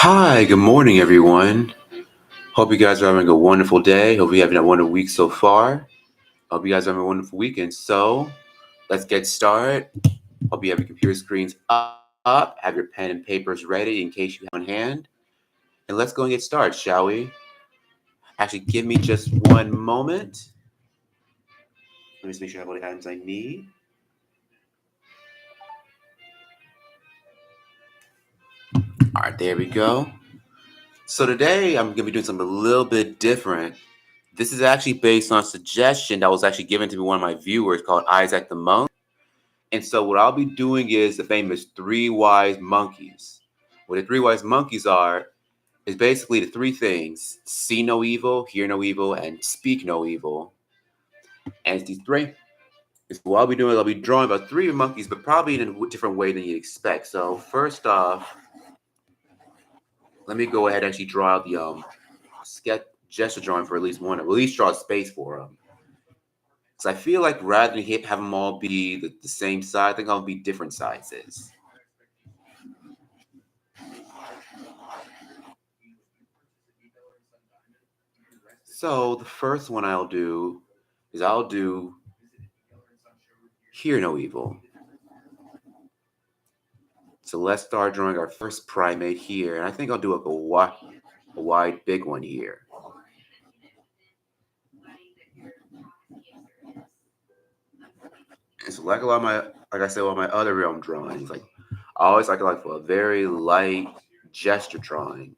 Hi, good morning, everyone. Hope you guys are having a wonderful day. Hope you having a wonderful week so far. Hope you guys are having a wonderful weekend. So, let's get started. Hope you have your computer screens up, have your pen and papers ready in case you have on hand. And let's go and get started, shall we? Actually, give me just one moment. Let me just make sure I have all the items I need. All right, there we go. So today I'm going to be doing something a little bit different. This is actually based on a suggestion that was actually given to me one of my viewers called Issac the Monke. And so what I'll be doing is the famous three wise monkeys. What the three wise monkeys are is basically the three things: see no evil, hear no evil, and speak no evil. And it's these three. Is what I'll be doing is I'll be drawing about three monkeys, but probably in a different way than you'd expect. So first off, let me go ahead and actually draw out the sketch gesture drawing for at least one, or at least draw a space for them. Because I feel like rather than have them all be the same size, I think I'll be different sizes. So the first one I'll do is I'll do hear no evil. So let's start drawing our first primate here. And I think I'll do like a wide big one here. And so like a lot of my, like I said, with my other realm drawings, like I always like for a very light gesture drawing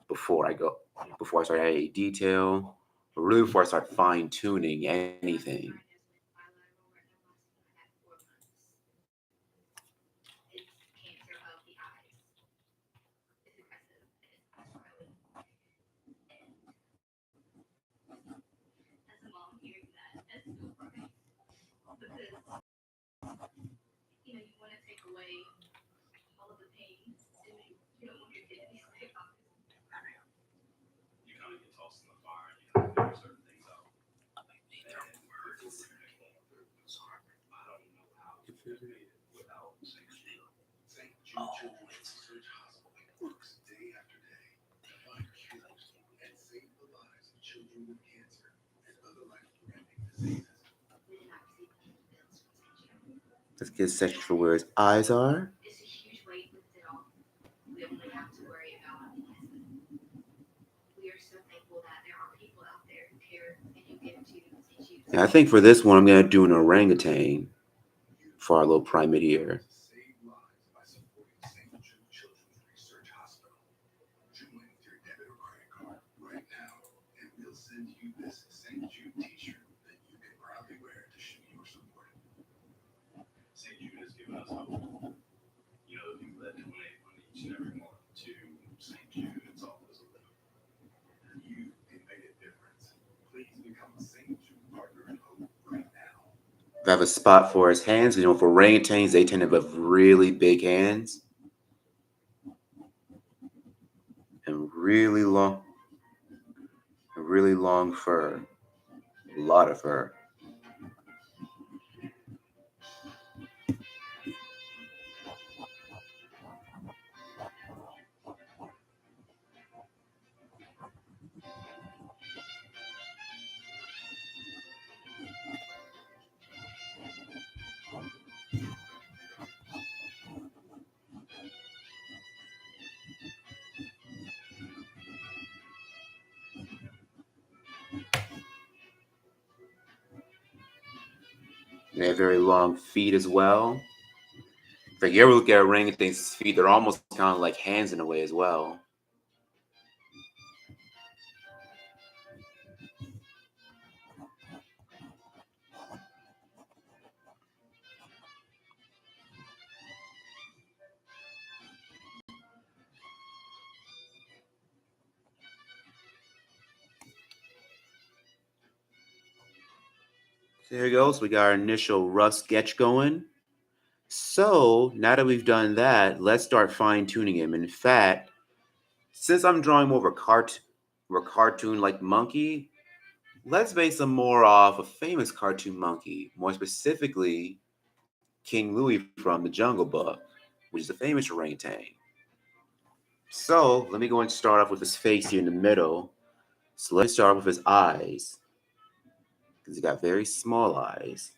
before I start adding detail, or really before I start fine tuning anything. Let's get a section for where his eyes are. And I think for this one, I'm going to do an orangutan for our little primate here. If I have a spot for his hands, for orangutans, they tend to have really big hands and really long fur, a lot of fur. They have very long feet as well. If you ever look at orangutans' feet, they're almost kind of like hands in a way as well. There you go. So we got our initial rough sketch going. So now that we've done that, let's start fine tuning him. In fact, since I'm drawing more of a cartoon like monkey, let's base him more off a famous cartoon monkey, more specifically King Louie from the Jungle Book, which is a famous orangutan. So let me go and start off with his face here in the middle. So let's start with his eyes, because he's got very small eyes.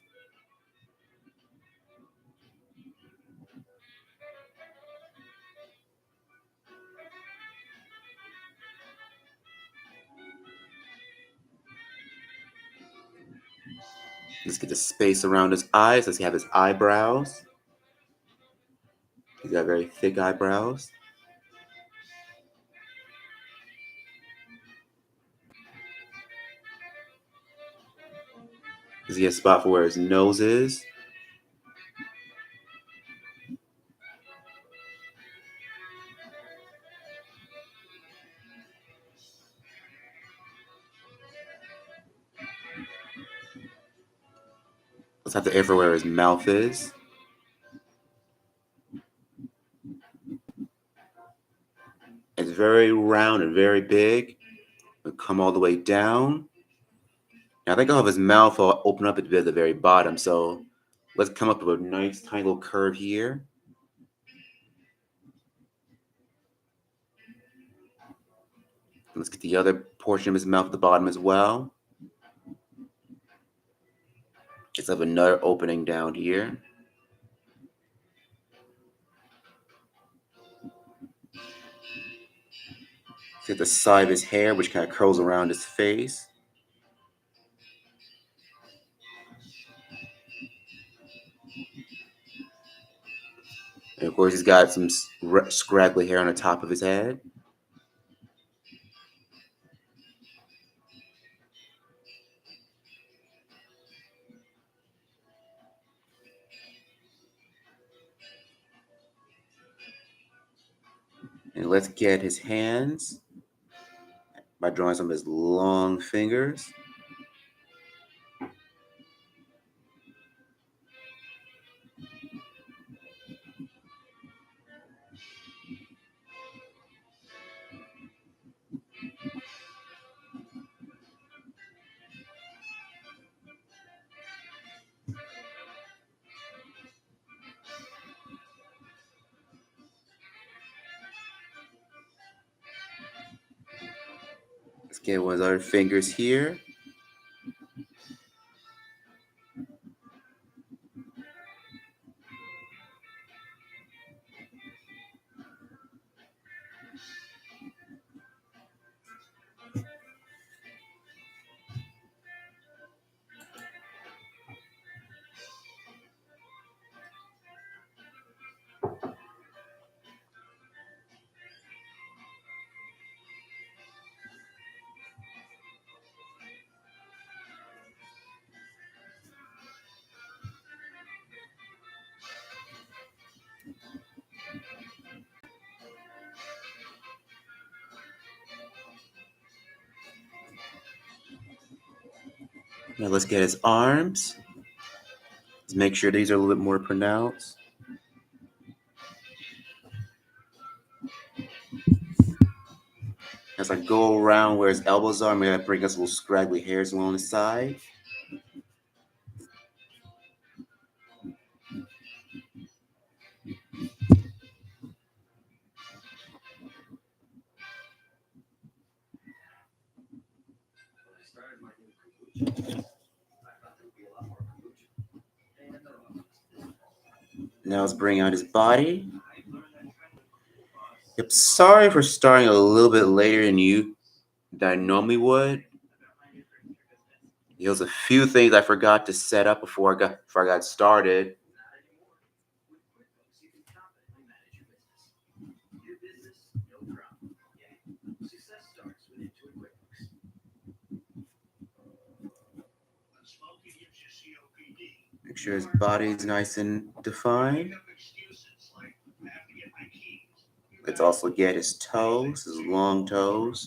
Let's get the space around his eyes. Let's have his eyebrows. He's got very thick eyebrows. Let's get a spot for where his nose is. Let's have the area for where his mouth is. It's very round and very big. It'll come all the way down. Now I think I'll have his mouth all open up a bit at the very bottom. So let's come up with a nice tiny little curve here. Let's get the other portion of his mouth at the bottom as well. Let's have another opening down here. Get the side of his hair, which kind of curls around his face. And of course, he's got some scraggly hair on the top of his head. And let's get his hands by drawing some of his long fingers. Let's get one of his other fingers here. Now let's get his arms. Let's make sure these are a little bit more pronounced. As I go around where his elbows are, I'm going to bring us little scraggly hairs along the side. Now let's bring out his body. Yep, sorry for starting a little bit later than I normally would. There was a few things I forgot to set up before I got started. Make sure his body is nice and defined. Let's also get his toes, his long toes.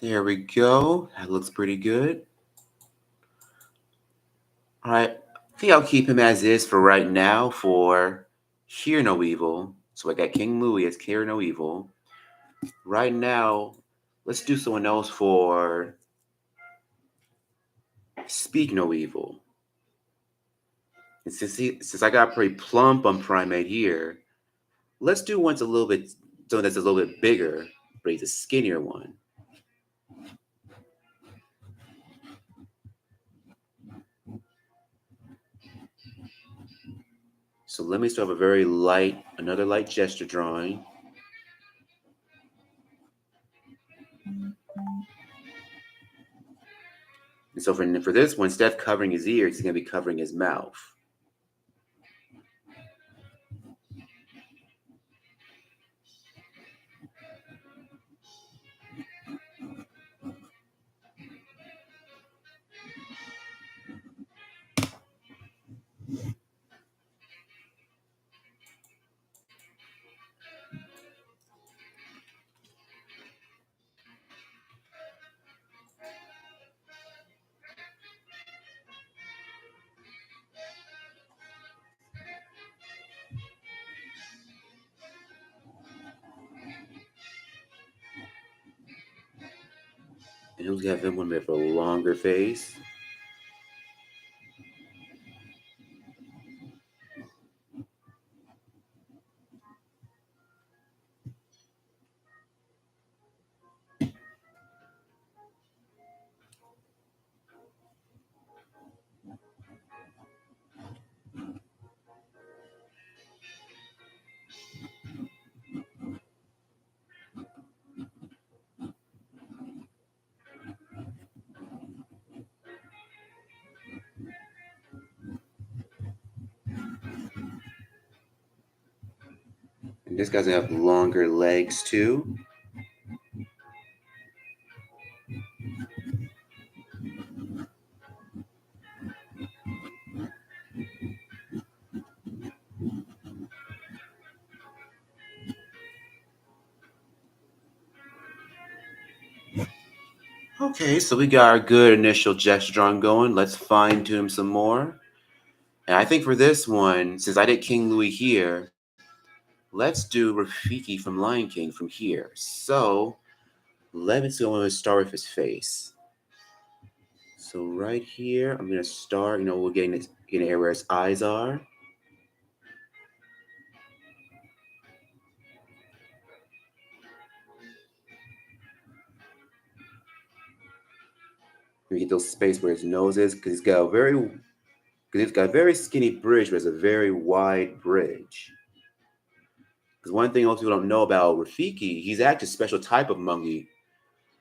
There we go. That looks pretty good. All right. I think I'll keep him as is for right now for Hear No Evil. So I got King Louie as Hear No Evil. Right now, let's do someone else for Speak No Evil. And since I got pretty plump on primate here, let's do one that's a little bit bigger, but he's a skinnier one. So let me start with another light gesture drawing. And so for this one, instead of covering his ears, he's going to be covering his mouth. And he'll have him one with a longer face. And this guy's going to have longer legs too. Okay, so we got our good initial gesture drawing going. Let's fine tune some more. And I think for this one, since I did King Louie here, let's do Rafiki from Lion King from here. So let's go and start with his face. So right here, I'm gonna start. We're getting an area where his eyes are. We get those space where his nose is, because he's got a very skinny bridge, but it's a very wide bridge. Because one thing most people don't know about Rafiki, he's actually a special type of monkey,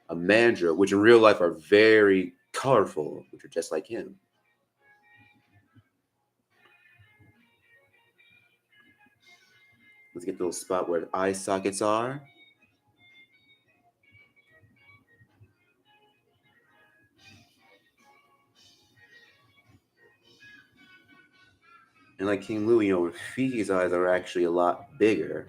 a mandrill, which in real life are very colorful, which are just like him. Let's get the little spot where the eye sockets are. And like King Louie, Rafiki's eyes are actually a lot bigger.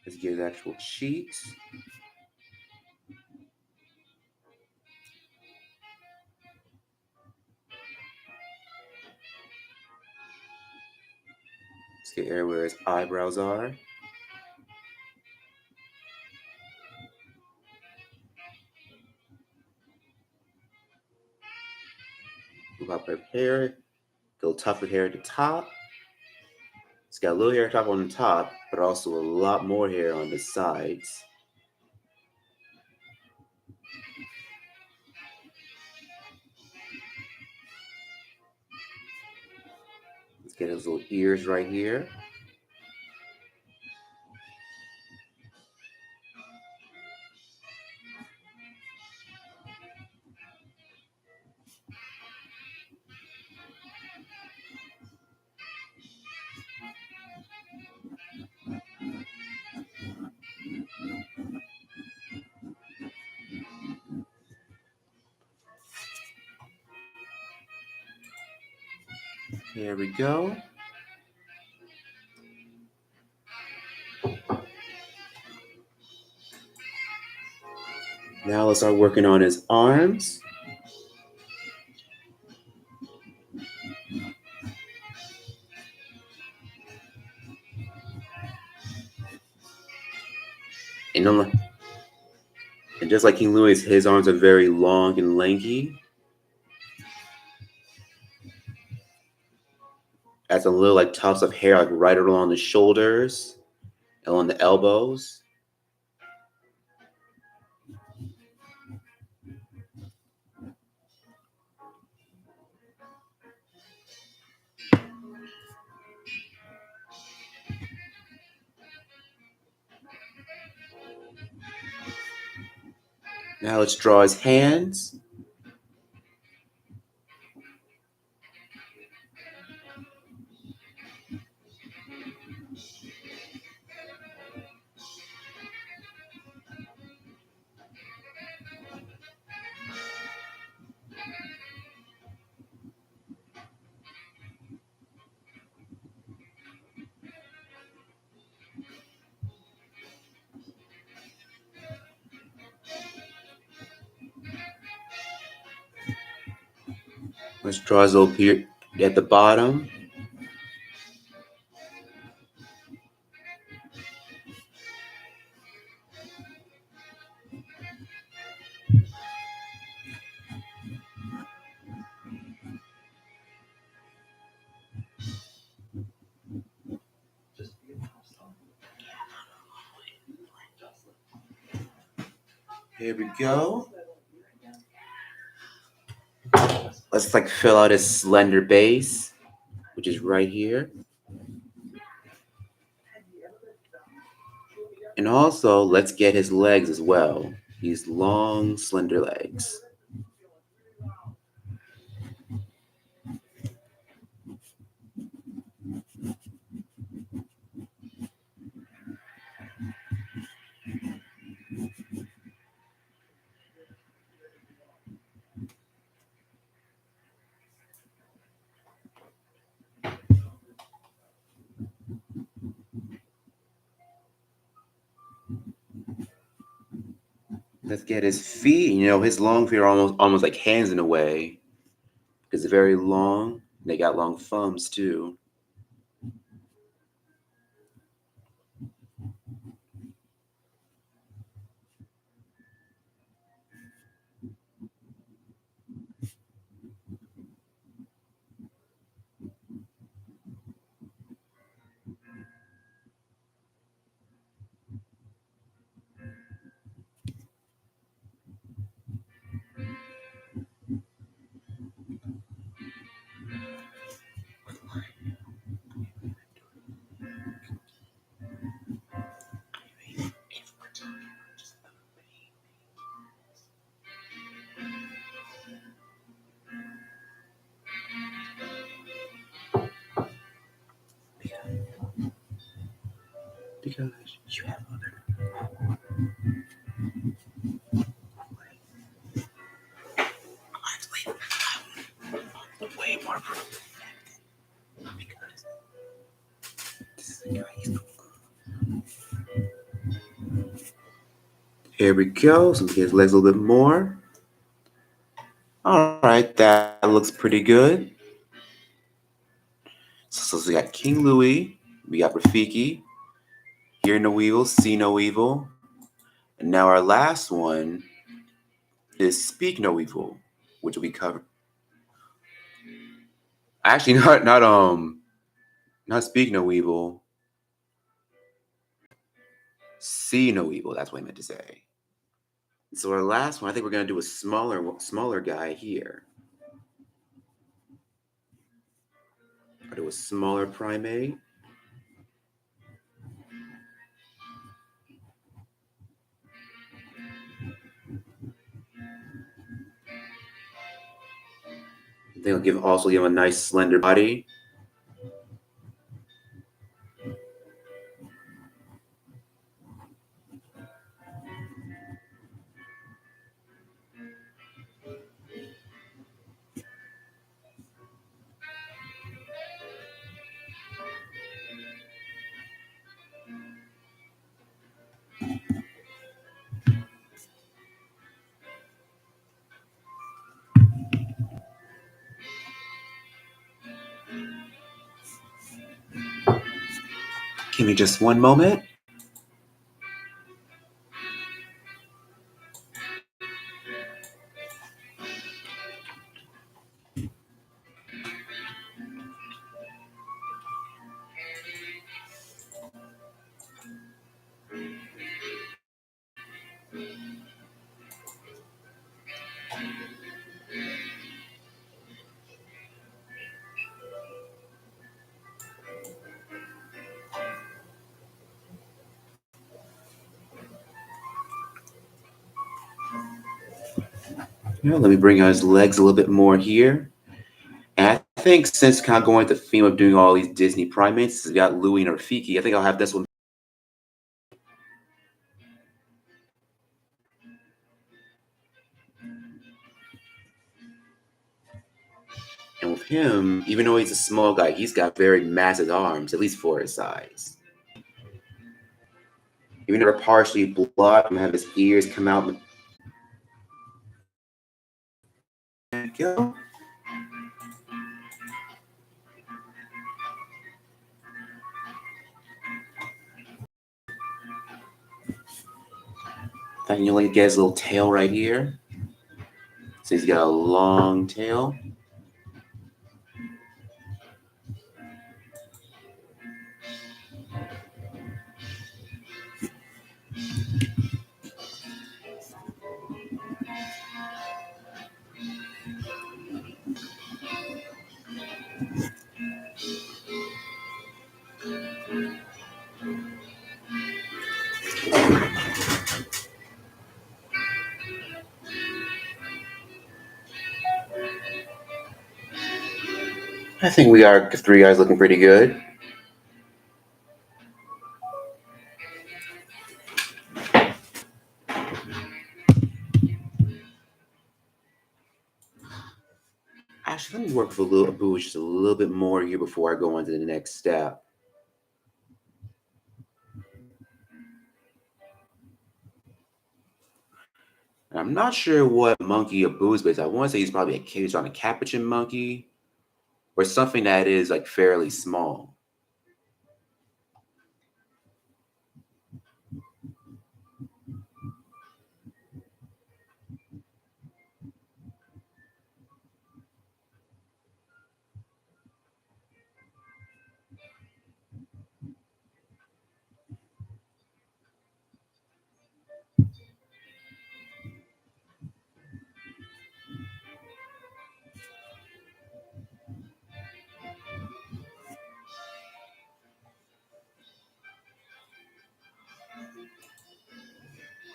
Let's get his actual cheeks. Let's get area where his eyebrows are. Move up her hair. Go tougher hair at the top. It's got a little hair top on the top, but also a lot more hair on the sides. Let's get his little ears right here. Here we go. Now let's start working on his arms. And just like King Louie, his arms are very long and lanky. Has some little like tufts of hair like right along the shoulders, along the elbows. Now let's draw his hands. Let's draw his little beard at the bottom. Here we go. Let's like fill out his slender base, which is right here. And also, let's get his legs as well. These long, slender legs. Let's get his feet. You know, his long feet are almost like hands in a way. Because they're very long. They got long thumbs too. Because you have other. Way more proof. Because this is here we go. So we get his legs a little bit more. All right, that looks pretty good. So we got King Louie, we got Rafiki, Hear No Evil, See No Evil, and now our last one is Speak No Evil, which will be covered. Actually, not Speak No Evil. See No Evil. That's what I meant to say. So our last one, I think we're gonna do a smaller guy here. I'll do a smaller primate. They'll also give him a nice slender body. Give me just one moment. Let me bring out his legs a little bit more here. And I think since kind of going with the theme of doing all these Disney primates, we got Louie and Rafiki. I think I'll have this one. And with him, even though he's a small guy, he's got very massive arms, at least for his size. Even though they're partially blocked, and have his ears come out. There you go. And you'll get his little tail right here. So he's got a long tail. I think we got 3 guys looking pretty good. Actually, let me work with Abu just a little bit more here before I go on to the next step. And I'm not sure what monkey Abu is based on. I want to say he's probably he's on a capuchin monkey or something that is like fairly small.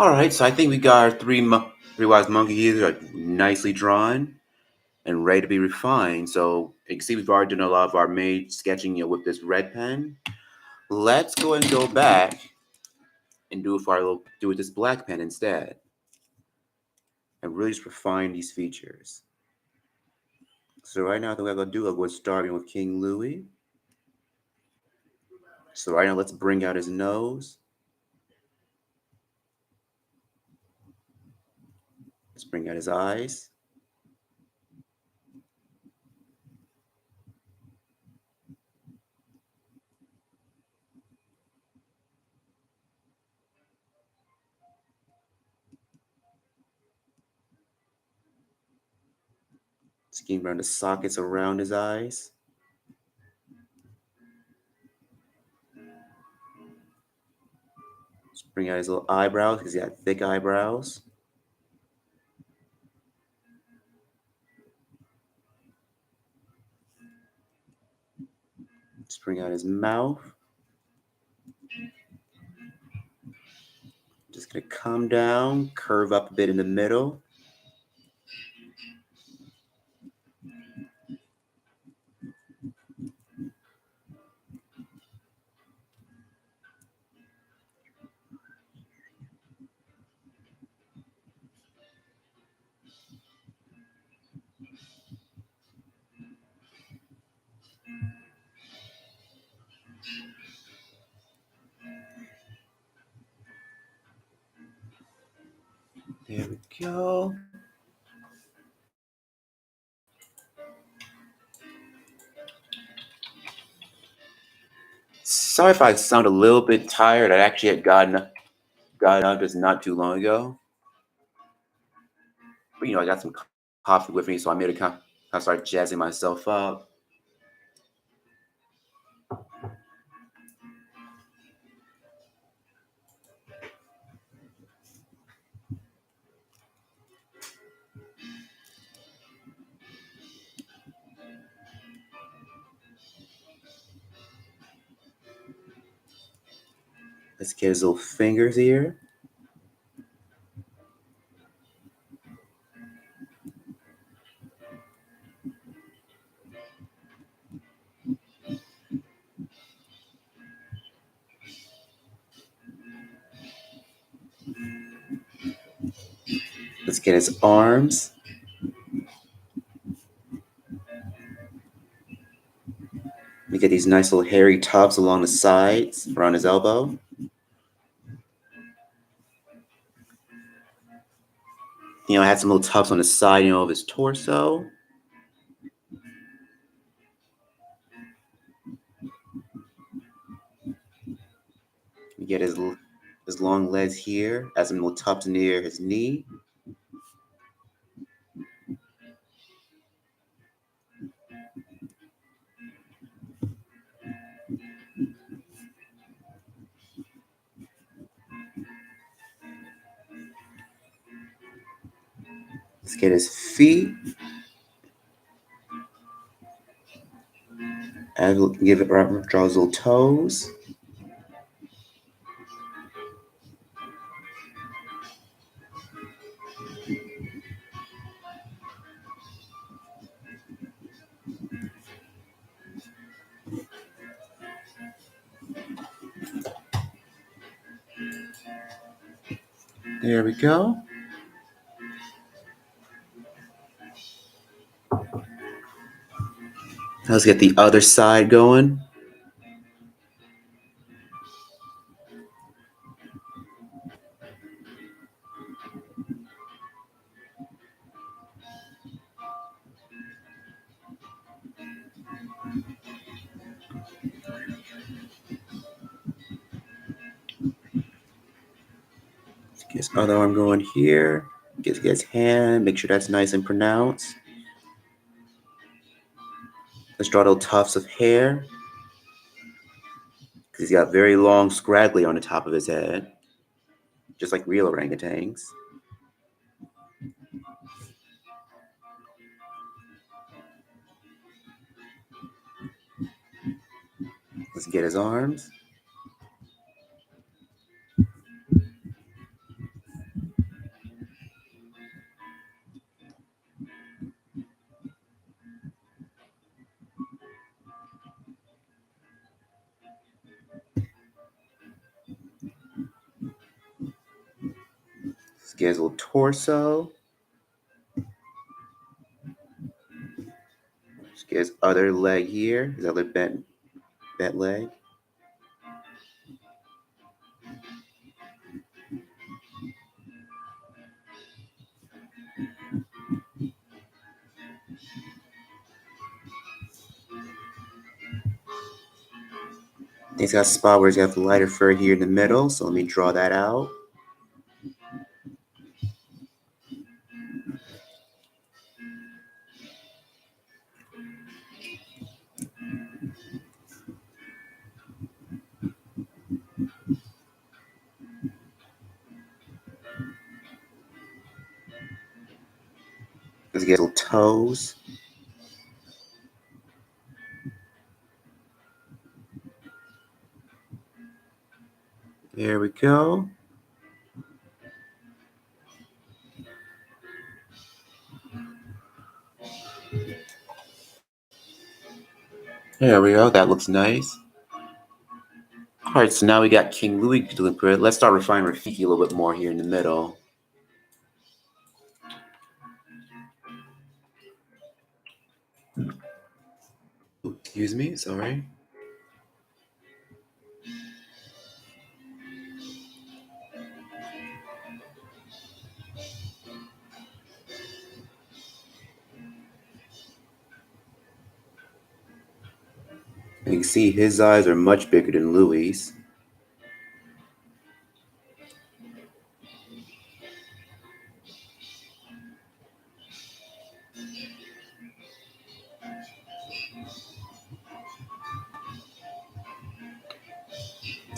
All right, so I think we got our three wise monkey here, like nicely drawn and ready to be refined. So you can see we've already done a lot of our main sketching with this red pen. Let's go and go back and do with this black pen instead, and really just refine these features. So right now, I think what I'm gonna do, I'll go starting with King Louie. So right now, let's bring out his nose. Let's bring out his eyes. Scheme around the sockets around his eyes. Let's bring out his little eyebrows because he got thick eyebrows. Let's bring out his mouth. Just gonna come down, curve up a bit in the middle. There we go. Sorry if I sound a little bit tired. I actually had gotten up just not too long ago. But I got some coffee with me, so I made a kind of start jazzing myself up. Let's get his little fingers here. Let's get his arms. We get these nice little hairy tufts along the sides around his elbow. I had some little tufts on the side, of his torso. We get his long legs here. Add some little tufts near his knee. Let's get his feet. And draw his little toes. There we go. Let's get the other side going. Get his other arm going here. Get his hand. Make sure that's nice and pronounced. Let's draw little tufts of hair. Because he's got very long, scraggly on the top of his head. Just like real orangutans. Let's get his arms. Let's get his little torso. Let's get his other leg here. His other bent leg. He's got a spot where he's got the lighter fur here in the middle, so let me draw that out. Let's get little toes. There we go. There we go. That looks nice. All right, so now we got King Louie doing good. Let's start refining Rafiki a little bit more here in the middle. Excuse me, sorry. can see his eyes are much bigger than Louie's.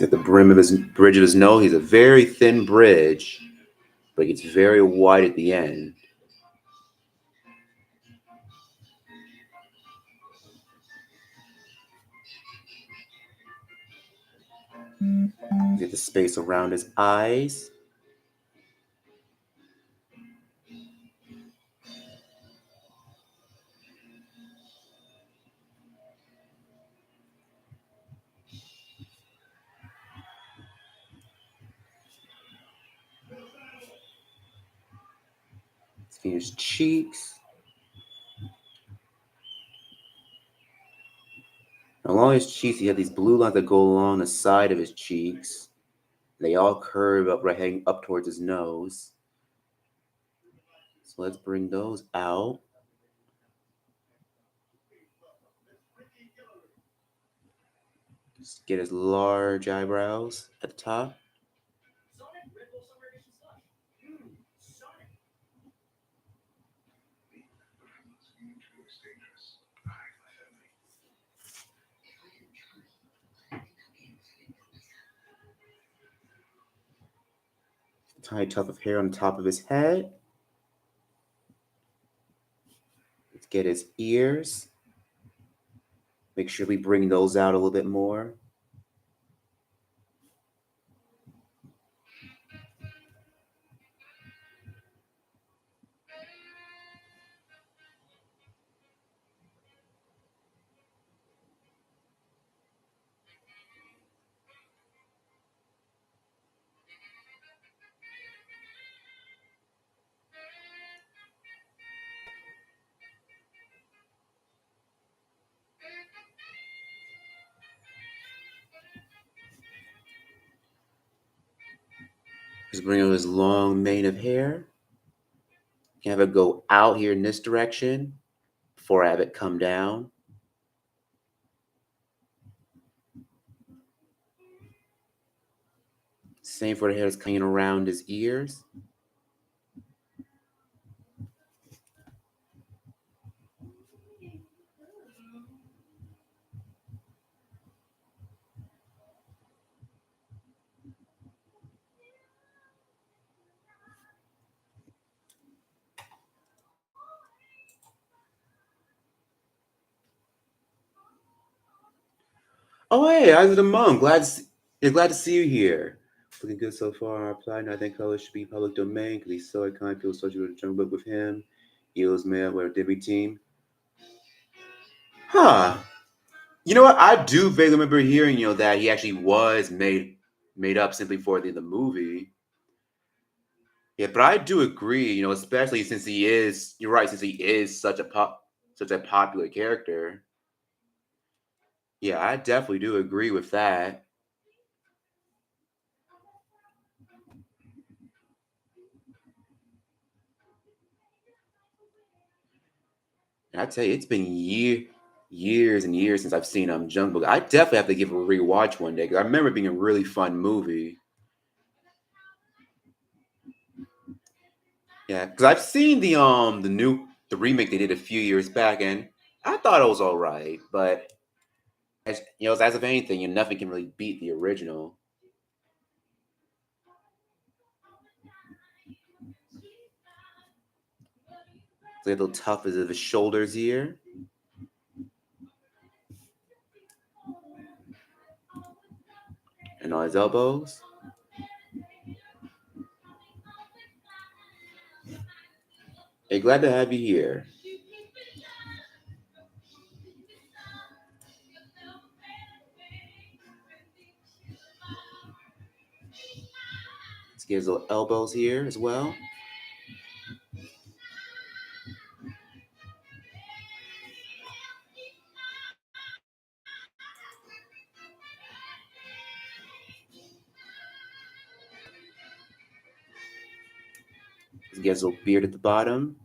At the brim of his bridge of his nose, he's a very thin bridge, but it gets very wide at the end. Get the space around his eyes. See his cheeks. Along his cheeks, he has these blue lines that go along the side of his cheeks. They all curve up, right, heading up towards his nose. So let's bring those out. Just get his large eyebrows at the top. Tiny tuft of hair on the top of his head. Let's get his ears. Make sure we bring those out a little bit more. Just bring out his long mane of hair. Have it go out here in this direction before I have it come down. Same for the hair that's coming around his ears. Oh, hey, Issac the Monke. Glad to see you here. Looking good so far. I replied, I think colors should be public domain because he's so iconic. People associate with the jungle book with him. Eels male, we're a Dibby team. Huh. You know what? I do vaguely remember hearing, that he actually was made up simply for the movie. Yeah, but I do agree, especially since he is, you're right, since he is such a popular character. Yeah, I definitely do agree with that. And I tell you, it's been years and years since I've seen Jungle Book. I definitely have to give it a rewatch one day because I remember it being a really fun movie. Yeah, because I've seen the remake they did a few years back, and I thought it was all right. But as of anything, nothing can really beat the original. It's a little tough as of his shoulders here, and on his elbows. Hey, glad to have you here. Let's get his little elbows here as well. Let's get his little beard at the bottom.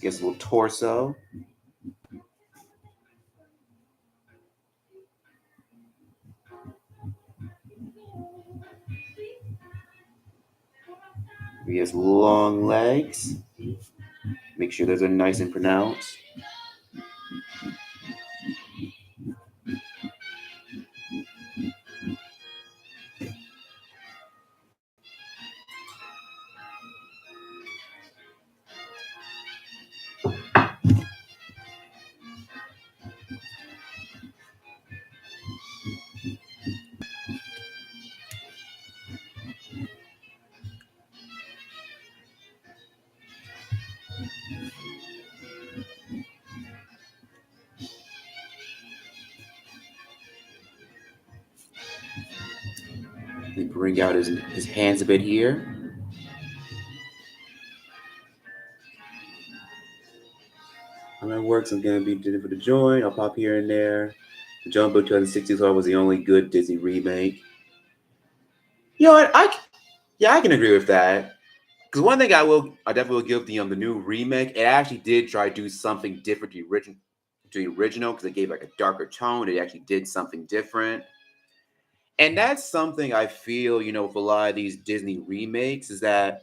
get his little torso. He has long legs. Make sure those are nice and pronounced. We bring out his hands a bit here. When that works, I'm gonna be doing for the joint. I'll pop here and there. The Jungle Book 2016 was the only good Disney remake. You know what? I can agree with that. Because one thing I definitely will give the new remake. It actually did try to do something different to the original because it gave like a darker tone. It actually did something different, and that's something I feel with a lot of these Disney remakes is that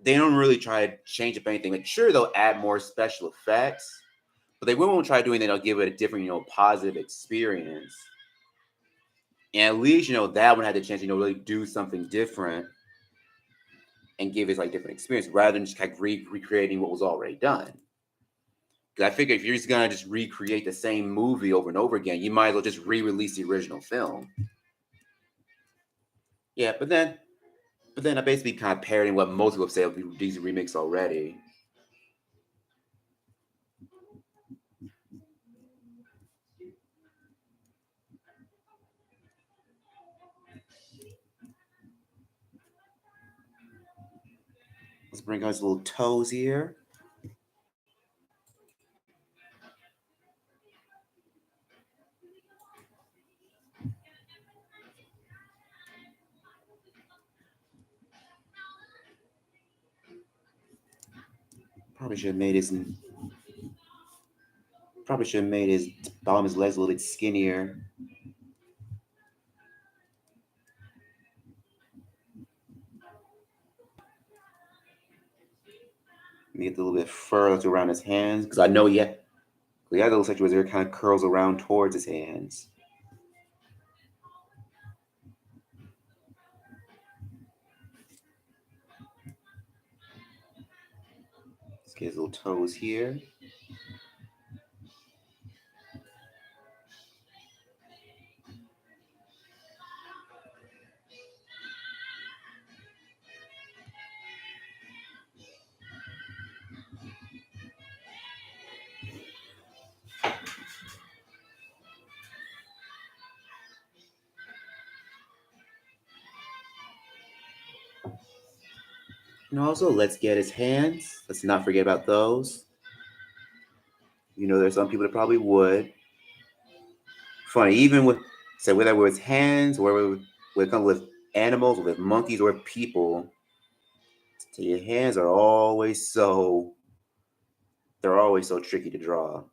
they don't really try to change up anything. Like sure, they'll add more special effects, but they won't try doing that. They'll give it a different positive experience. And at least that one had the chance really do something different and give it like different experience rather than just like recreating what was already done. Because I figure if you're just gonna just recreate the same movie over and over again, you might as well just re-release the original film. Yeah, but then I basically kind of parroting what most people say of these remakes already. Let's bring out his little toes here. Probably should have made his bottom of his legs a little bit skinnier. Get a little bit fur that's around his hands because I know he had those sections where it kind of curls around towards his hands. Let's get his little toes here. And also, let's get his hands. Let's not forget about those. There's some people that probably would. Funny, even with whether with his hands or when it comes with animals, with monkeys, or with people, your hands are always so tricky to draw.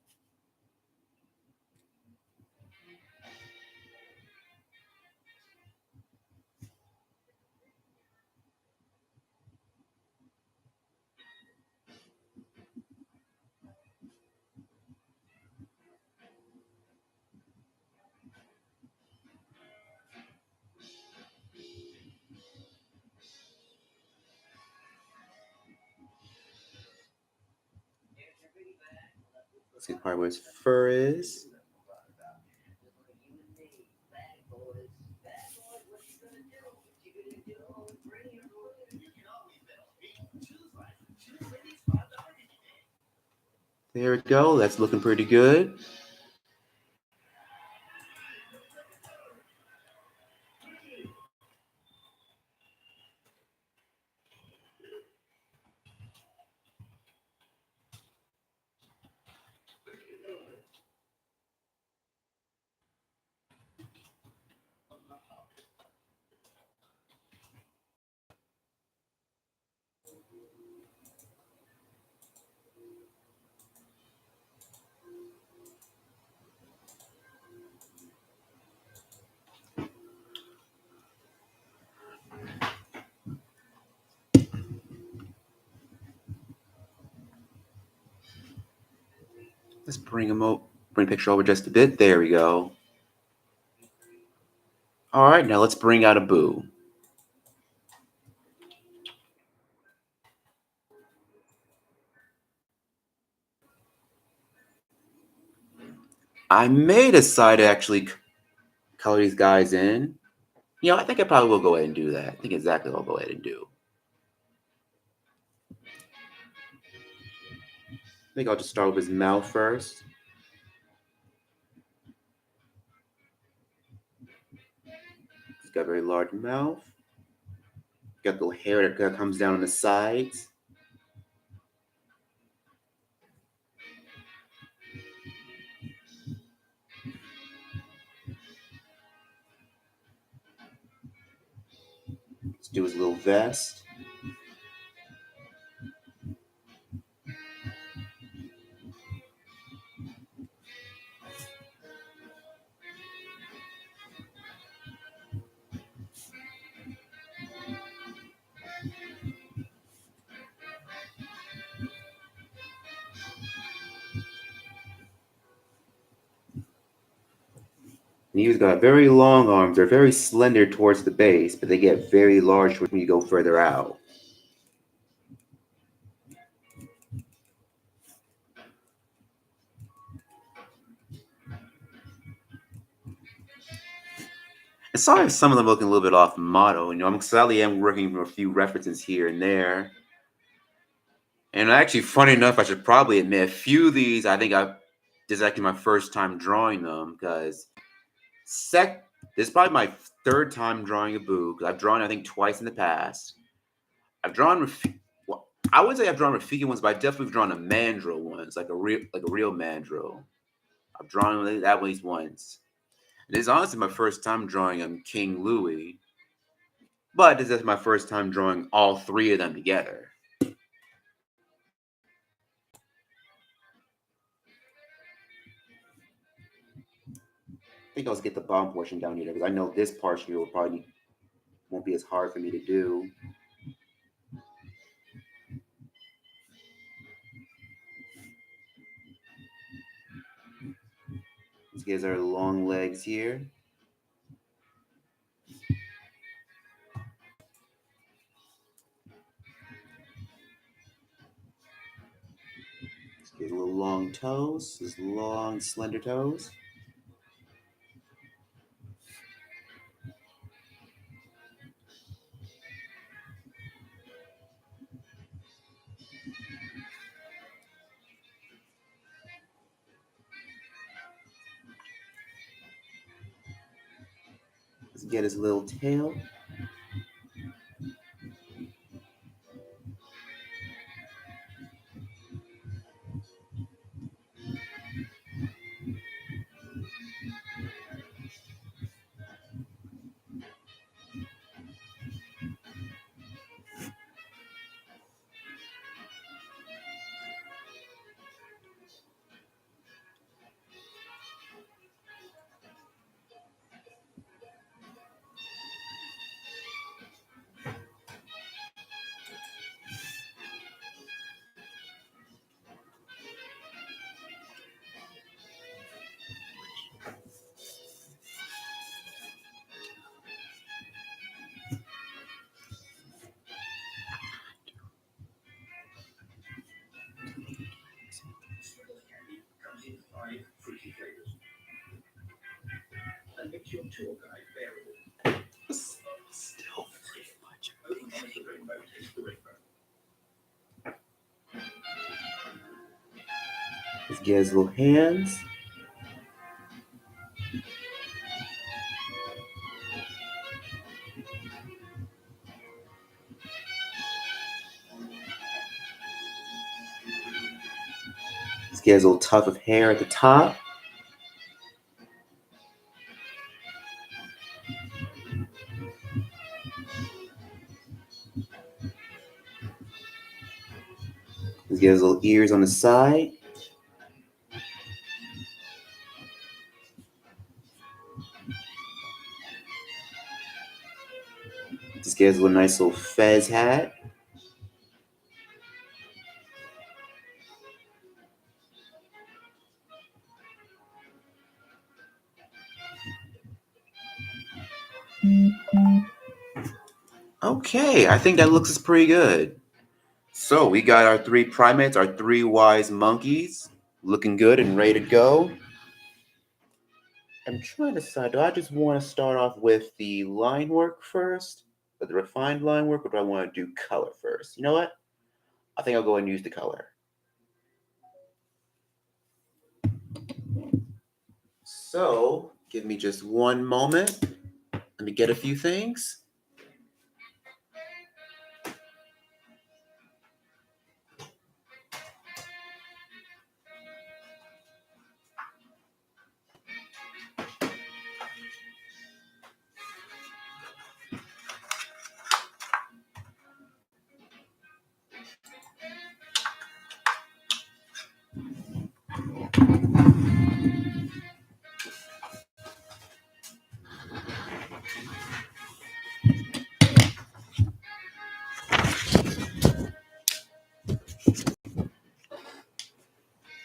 Let's get part where his fur is. There we go. That's looking pretty good. Let's bring him up. Bring the picture over just a bit. There we go. All right, now let's bring out a boo. I may decide to actually color these guys in. I think I probably will go ahead and do that. I think exactly what I'll go ahead and do. I think I'll just start with his mouth first. He's got a very large mouth. Got the little hair that comes down on the sides. Let's do his little vest. And he's got very long arms. They're very slender towards the base, but they get very large when you go further out. And sorry if some of them looking a little bit off model. I'm sadly am working from a few references here and there. And actually, funny enough, I should probably admit a few of these. I think this is actually my first time drawing them because this is probably my third time drawing a boo because I've drawn I think twice in the past. I've drawn well, I wouldn't say I've drawn Rafiki ones, but I definitely have drawn a mandrill once, like a real mandrill. I've drawn that at least once. And it's honestly my first time drawing King Louie, but this is my first time drawing all three of them together. I think I'll just get the bottom portion down here because I know this portion will probably won't be as hard for me to do. These guys are long legs here. Let's get little long toes, his long slender toes. Let's get his little tail. Still pretty much. Let's get his little hands. Let's get his little tuft of hair at the top. Let's get his little ears on the side. Let's get his little nice little fez hat. Okay, I think that looks pretty good. So we got our three primates, our three wise monkeys, looking good and ready to go. I'm trying to decide, do I just want to start off with the line work first, with the refined line work, or do I want to do color first? You know what? I think I'll go ahead and use the color. So, give me just one moment. Let me get a few things.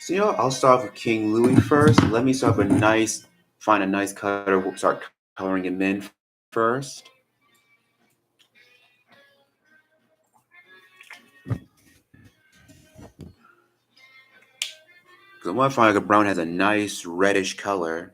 So, you know, I'll start with King Louie first. Let me start with find a nice color. We'll start coloring him in first. Because I want to find like a brown has a nice reddish color.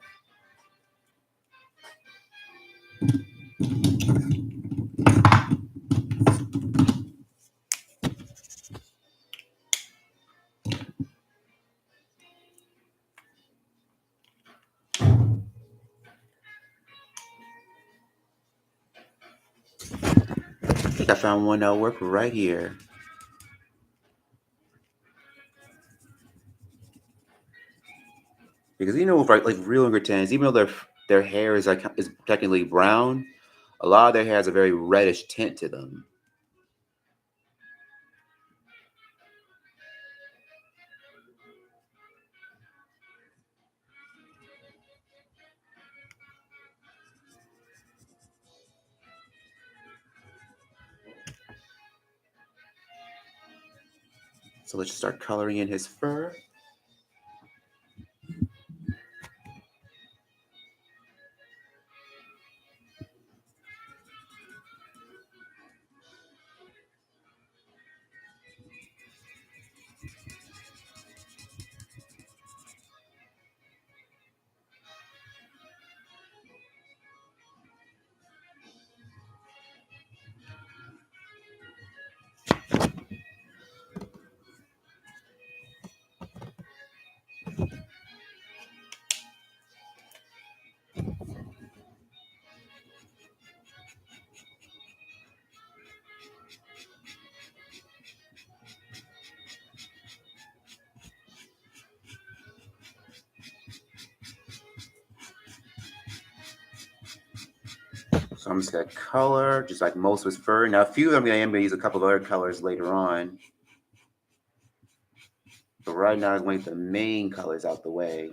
I think I found one that'll work right here. Because you know, with like real orangutans, even though their hair is technically brown, a lot of their hair has a very reddish tint to them. So let's just start coloring in his fur. So I'm just gonna color just like most of his fur. Now a few of them I am gonna use a couple of other colors later on. But right now I'm going to get the main colors out the way.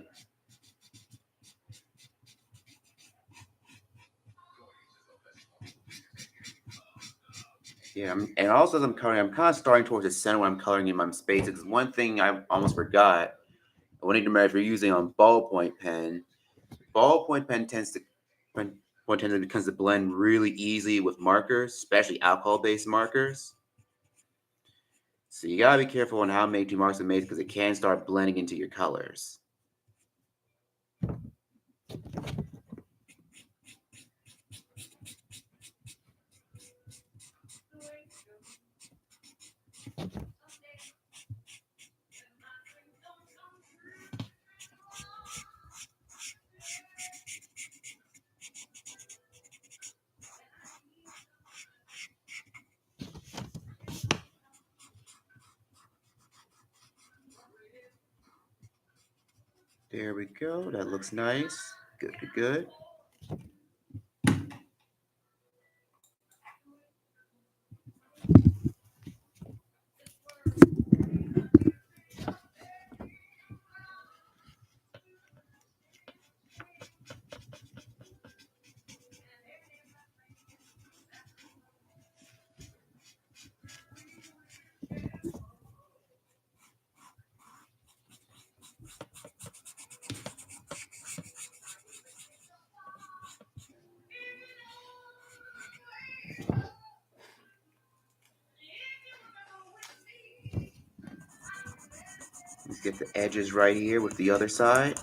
Yeah, and also as I'm coloring, I'm kind of starting towards the center when I'm coloring in my spaces. Because one thing I almost forgot, I want to remember if you're using a ballpoint pen tends to blend really easily with markers, especially alcohol-based markers. So you gotta be careful on how many two marks are made because it can start blending into your colors. There we go. That looks nice. Good, good, good. get the edges right here with the other side.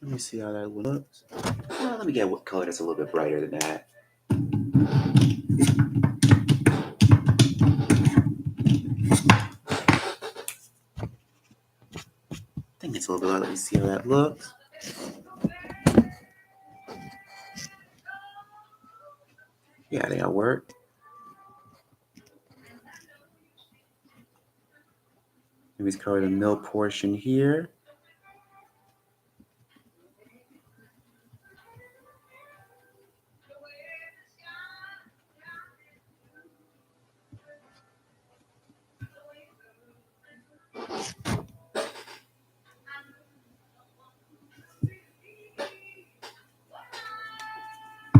Let me see how that looks. Let me get what color that's a little bit brighter than that. I think it's a little bit light. Let me see how that looks. Yeah, I think that'll work. Let me just color the middle portion here.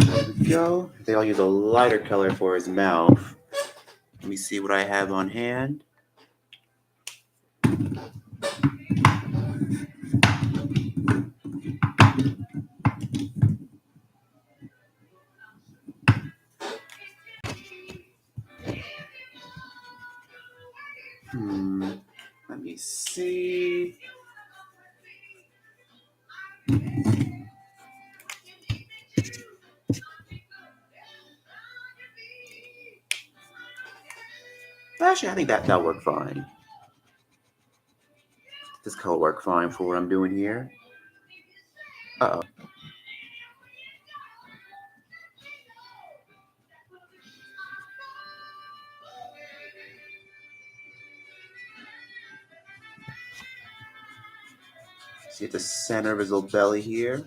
There we go. I think I'll use a lighter color for his mouth. Let me see what I have on hand. Let me see. Actually, I think that'll work fine. This color work fine for what I'm doing here. Uh-oh. See at the center of his little belly here.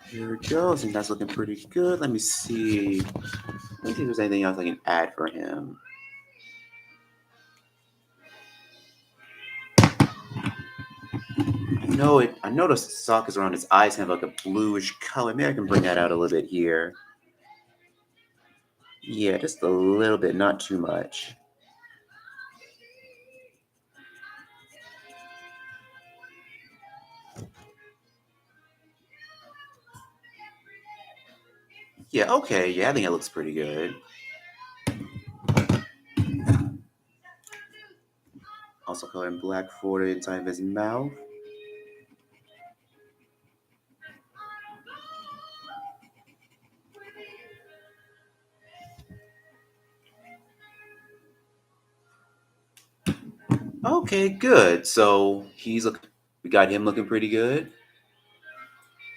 Here we go. I think that's looking pretty good. Let me see. Let me see if there's anything else I can add for him. I noticed the sockets around his eyes have like a bluish color. Maybe I can bring that out a little bit here. Yeah, just a little bit, not too much. Yeah, okay. Yeah, I think it looks pretty good. Also color in black for the inside of his mouth. Okay, good. So we got him looking pretty good.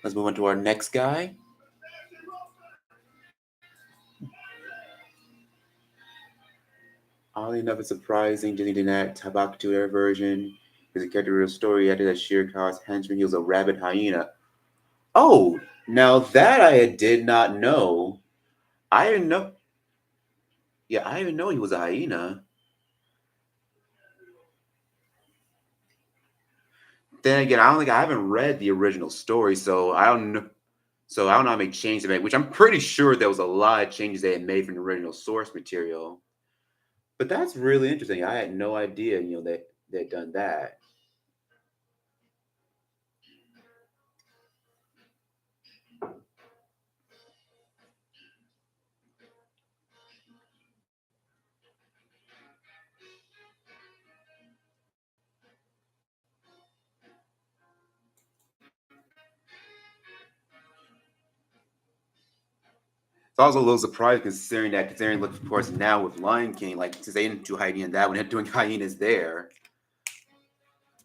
Let's move on to our next guy. Oddly enough, it's surprising Disney didn't add Tabak to their version. Because the character real story added that Shere Khan's henchman, he was a rabid hyena. Oh, now that I did not know. I didn't know. Yeah, I didn't know he was a hyena. Then again, I haven't read the original story, so I don't know. So I don't know how many changes they made, which I'm pretty sure there was a lot of changes they had made from the original source material. But that's really interesting. I had no idea, that they'd done that. It's also a little surprising considering look, of course, now with Lion King, like since they didn't do hyena in that one, they're doing hyenas there.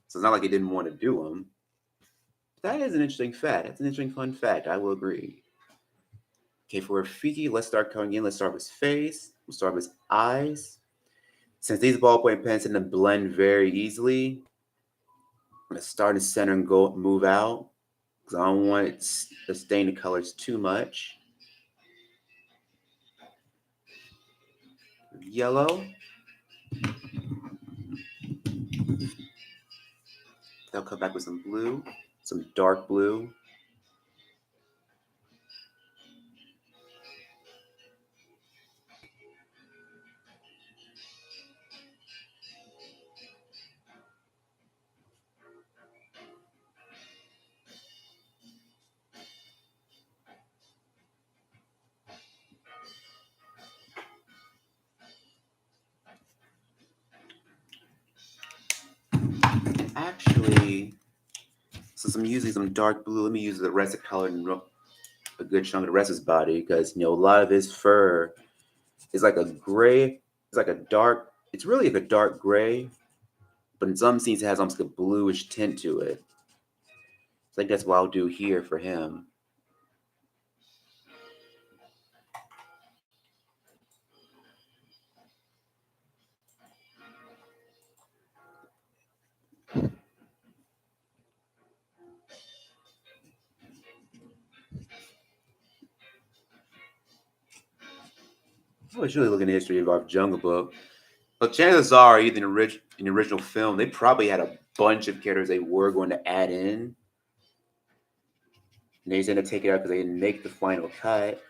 So it's not like they didn't want to do them. That is an interesting fact. That's an interesting fun fact. I will agree. Okay, for Rafiki, let's start coming in. Let's start with his face. We'll start with his eyes. Since these ballpoint pens tend to blend very easily, I'm gonna start in the center and go move out because I don't want it to stain the colors too much. Yellow. I'll come back with some blue, some dark blue. Actually, since I'm using some dark blue, let me use the rest of color and a good chunk of the rest of his body because a lot of his fur is like a gray. It's like a dark. It's really like a dark gray, but in some scenes it has almost like a bluish tint to it. I think that's what I'll do here for him. I was really looking at the history of our Jungle Book. But chances are, either in the original film, they probably had a bunch of characters they were going to add in. And they just ended up taking it out because they didn't make the final cut.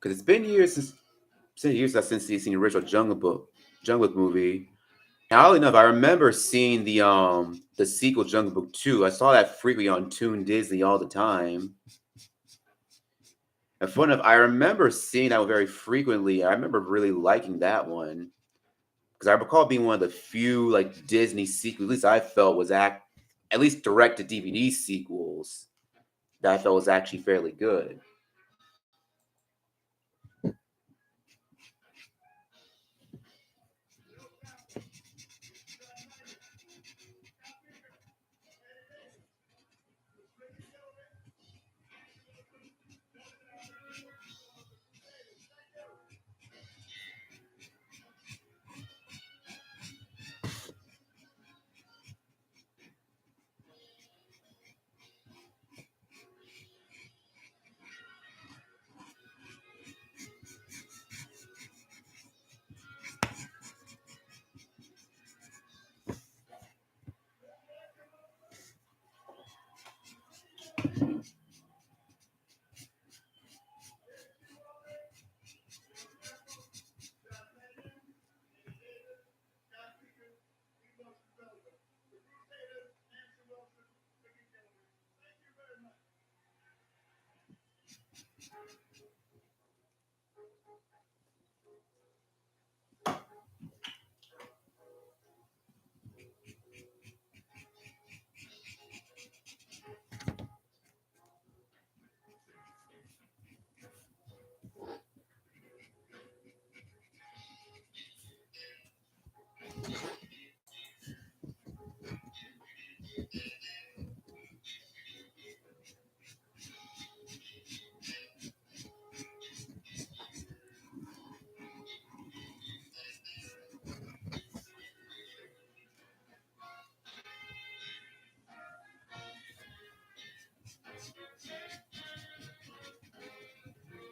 Because it's been years since I've seen the original Jungle Book movie. Now, oddly enough, I remember seeing the sequel Jungle Book 2. I saw that frequently on Toon Disney all the time. And fun enough, I remember seeing that one very frequently. I remember really liking that one. Because I recall being one of the few like Disney sequels, at least I felt was at least direct to DVD sequels that I felt was actually fairly good.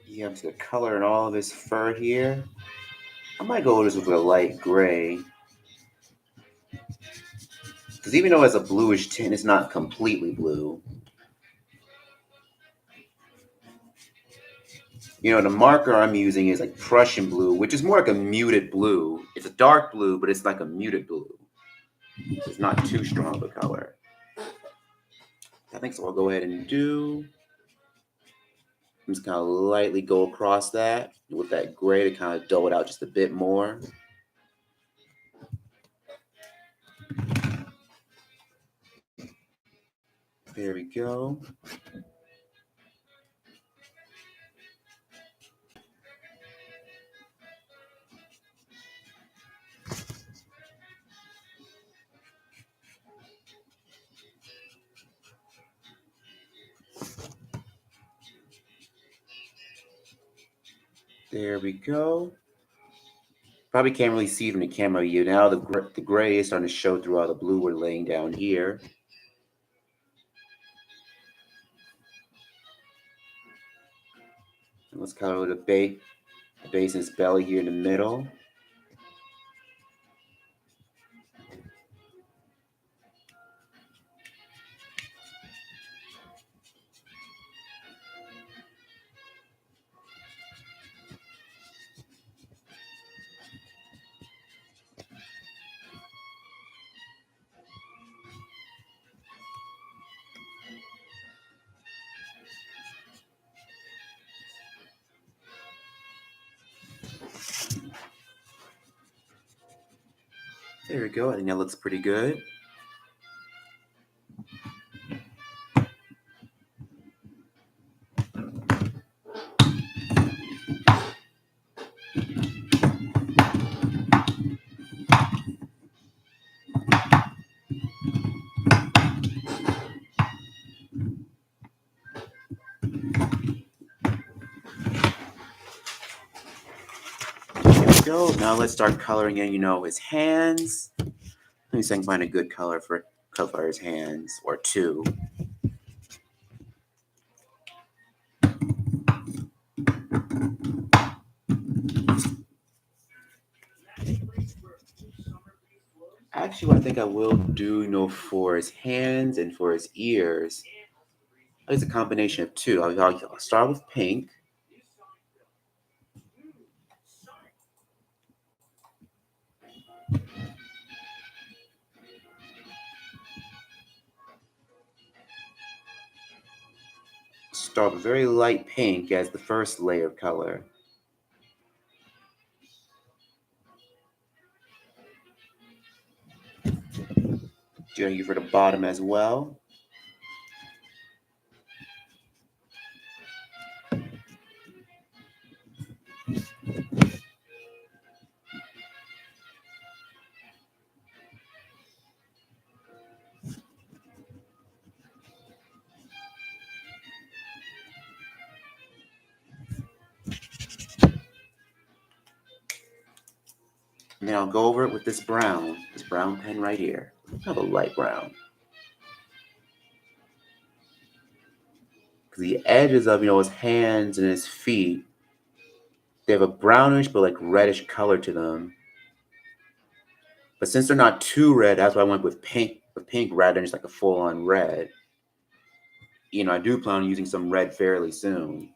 You have the color in all of his fur here. I might go with this with a light gray. Because even though it's a bluish tint, it's not completely blue. The marker I'm using is like Prussian blue, which is more like a muted blue. It's a dark blue, but it's like a muted blue. It's not too strong of a color. I think so. I'll go ahead and do. I'm just kind of lightly go across that with that gray to kind of dull it out just a bit more. There we go. There we go. Probably can't really see from the camera view. Now the gray is starting to show through all the blue we're laying down here. And let's color the base and its belly here in the middle. There we go. I think that looks pretty good. There we go. Now let's start coloring in, his hands. Let me see if I can find a good color for his hands, or two. Actually, what I think I will do, for his hands and for his ears, it's a combination of two. I'll start with pink. Start with very light pink as the first layer of color. Doing it for the bottom as well. And then I'll go over it with this brown pen right here. I have a light brown. Because the edges of, his hands and his feet, they have a brownish but like reddish color to them. But since they're not too red, that's why I went with pink rather than just like a full-on red. I do plan on using some red fairly soon.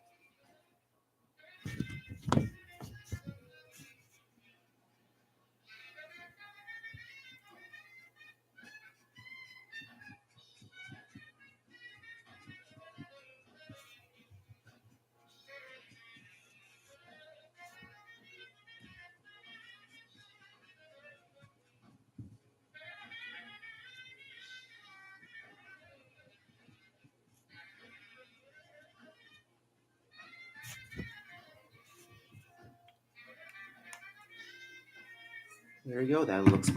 There we go. That looks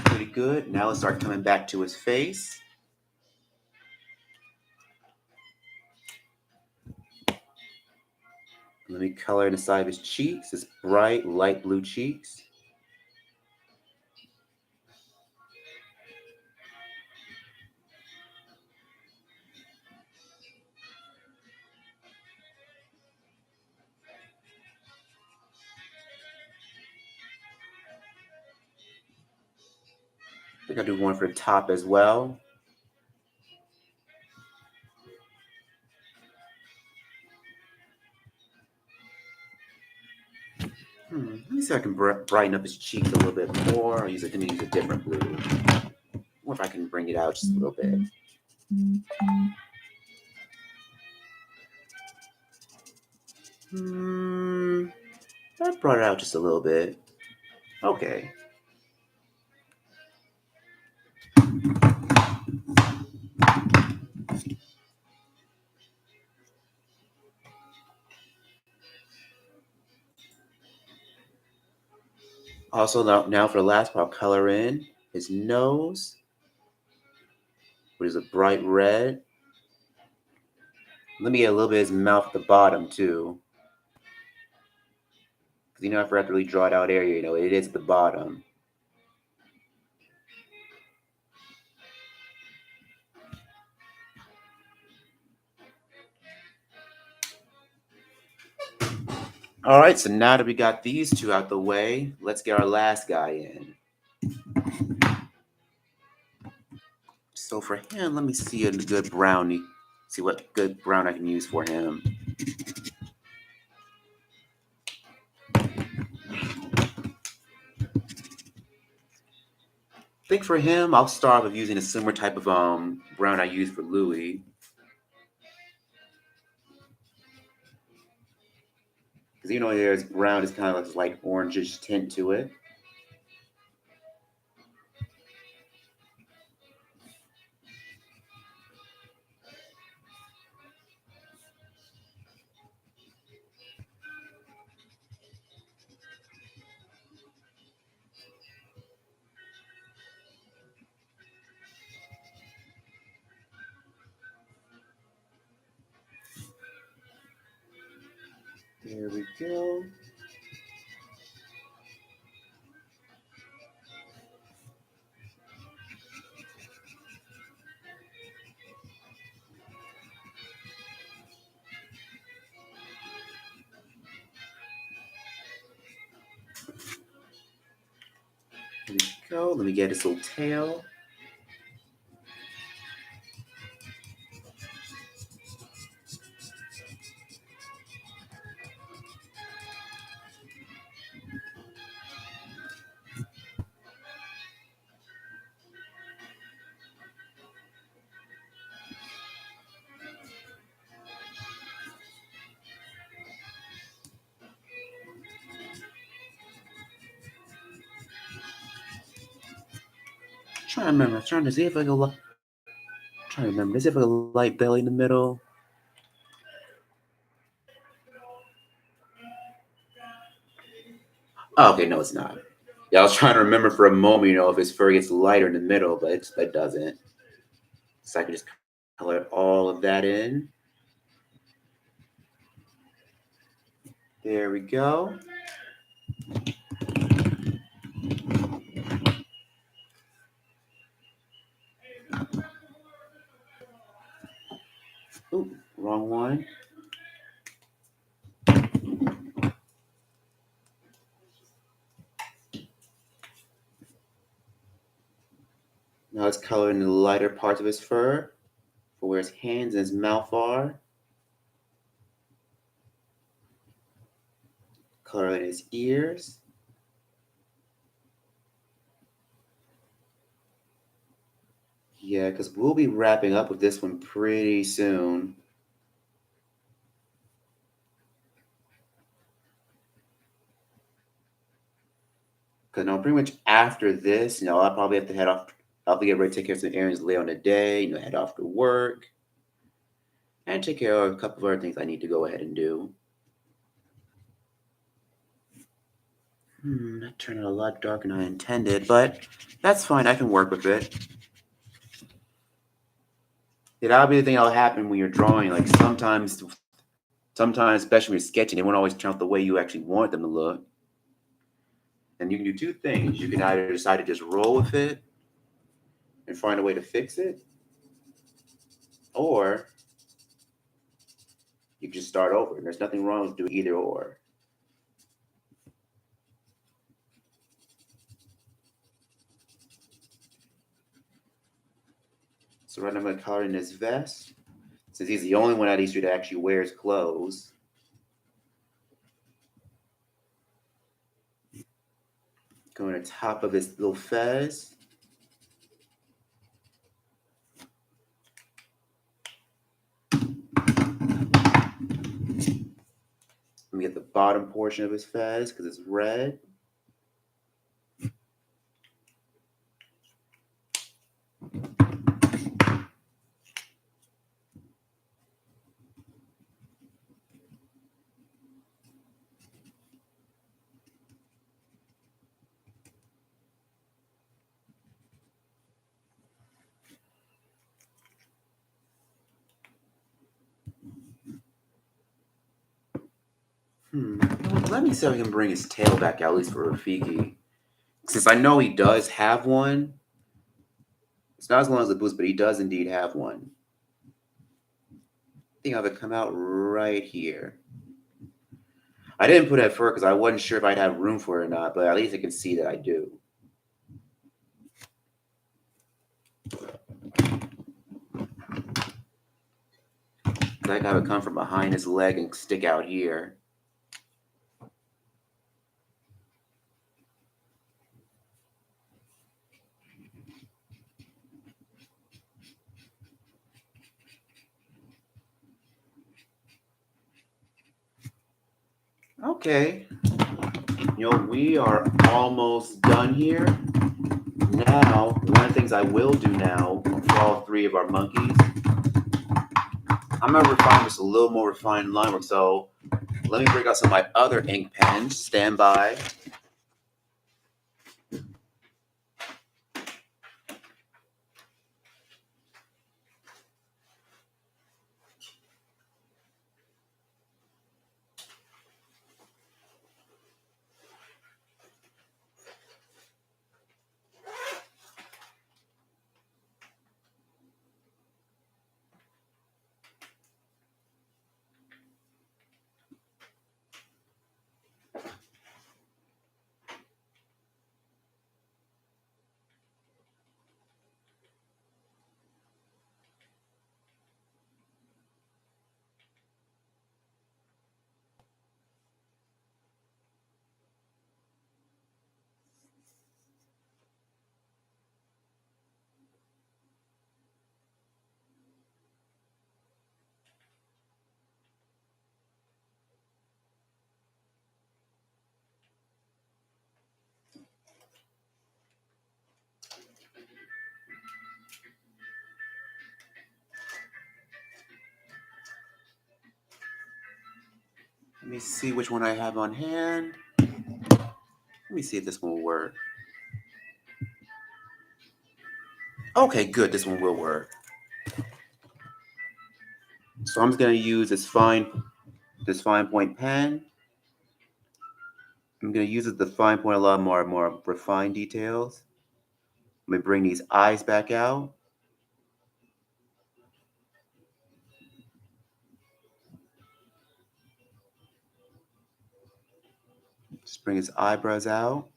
pretty good. Now let's start coming back to his face. Let me color the side of his cheeks, his bright light blue cheeks. I think I'll do one for the top as well. Let me see if I can brighten up his cheeks a little bit more. Let me use a different blue. Or if I can bring it out just a little bit. I brought it out just a little bit. Okay. Also, now for the last part, I'll color in his nose, which is a bright red. Let me get a little bit of his mouth at the bottom too. Because I forgot to really draw it out area, it is at the bottom. All right, so now that we got these two out the way, let's get our last guy in. So for him, let me see a good brownie. See what good brown I can use for him. I think for him, I'll start with using a similar type of brown I use for Louie. Because there's brown is kind of like a light orangish tint to it. There we go. There we go. Let me get his little tail. Trying to see if I can trying to remember. Is it a light belly in the middle? Oh, okay, no, it's not. Yeah, I was trying to remember for a moment, if his fur gets lighter in the middle, but it doesn't. So I can just color all of that in. There we go. Ooh, wrong one. Now let's color in the lighter parts of his fur for where his hands and his mouth are. Color in his ears. Yeah, because we'll be wrapping up with this one pretty soon. Because pretty much after this, I'll probably have to head off. I'll have to get ready to take care of some errands later on the day, head off to work, and take care of a couple of other things I need to go ahead and do. That turned out a lot darker than I intended, but that's fine. I can work with it. Yeah, that'll be the thing that'll happen when you're drawing. Like sometimes, especially when you're sketching, they won't always turn out the way you actually want them to look. And you can do two things. You can either decide to just roll with it and find a way to fix it, or you can just start over. And there's nothing wrong with doing either or. So right now I'm going to color in his vest, since he's the only one out of these two that actually wears clothes. Go on the top of his little fez. Let me get the bottom portion of his fez because it's red. Let me see if I can bring his tail back out, at least for Rafiki. Since I know he does have one. It's not as long as the boots, but he does indeed have one. I think I'll have it come out right here. I didn't put it at fur because I wasn't sure if I'd have room for it or not, but at least I can see that I do. I can have it come from behind his leg and stick out here. Okay. We are almost done here. Now, one of the things I will do now for all three of our monkeys, I'm going to refine this a little more refined line work. So let me break out some of my other ink pens. Stand by. Let me see which one I have on hand. Let me see if this one will work. Okay, good. This one will work. So I'm just going to use this fine point pen. I'm going to use it to fine point a lot more refined details. Let me bring these eyes back out. Just bring his eyebrows out.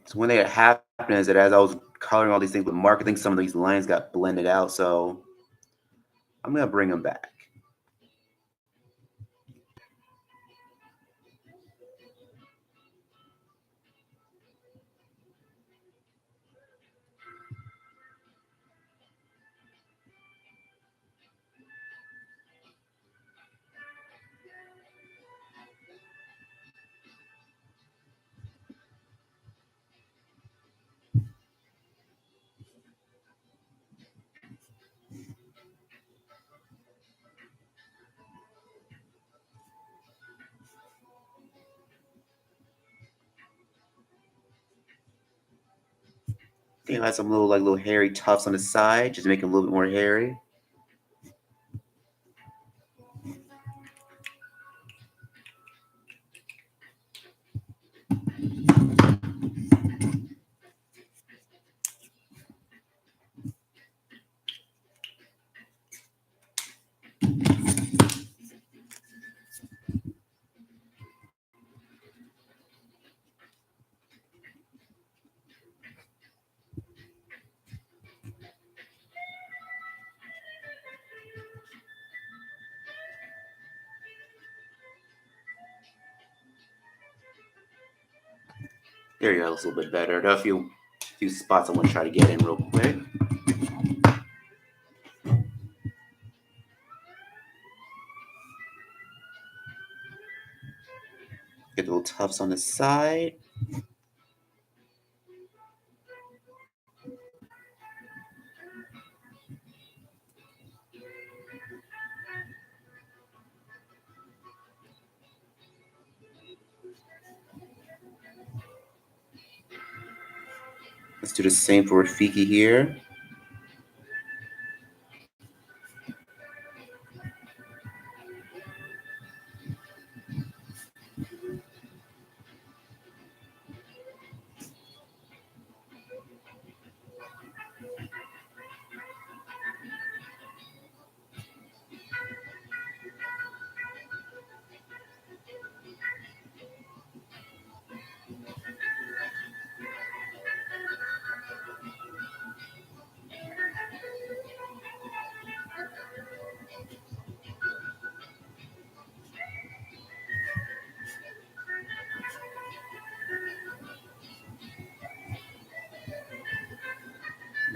So when that happened is that as I was coloring all these things with marker, I think some of these lines got blended out. So I'm going to bring them back. You know, have some little hairy tufts on the side, just make them a little bit more hairy. There you go, looks a little bit better. There are a few spots I want to try to get in real quick. Get the little tufts on the side. Let's do the same for Rafiki here.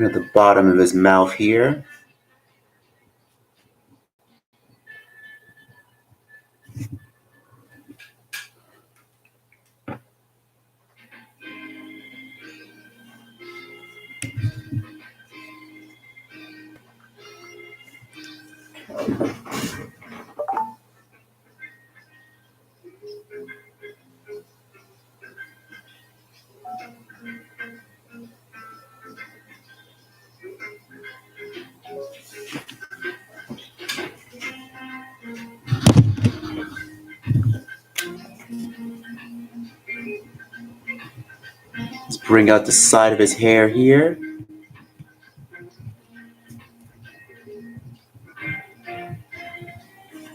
At the bottom of his mouth here. Let's bring out the side of his hair here.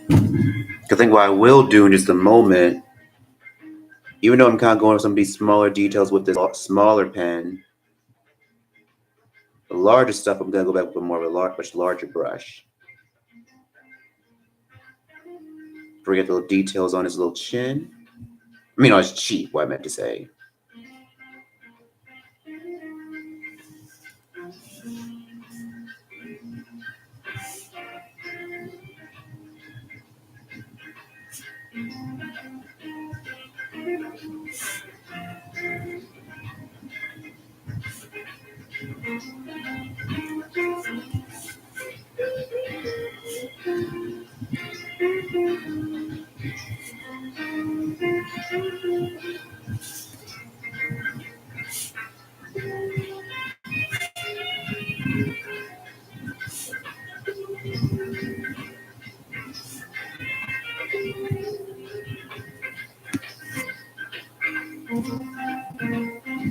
I think what I will do in just a moment, even though I'm kind of going over some of these smaller details with this smaller pen, the larger stuff I'm going to go back with more of a much larger brush. Bring out the little details on his little chin. I mean, on his cheek, what I meant to say.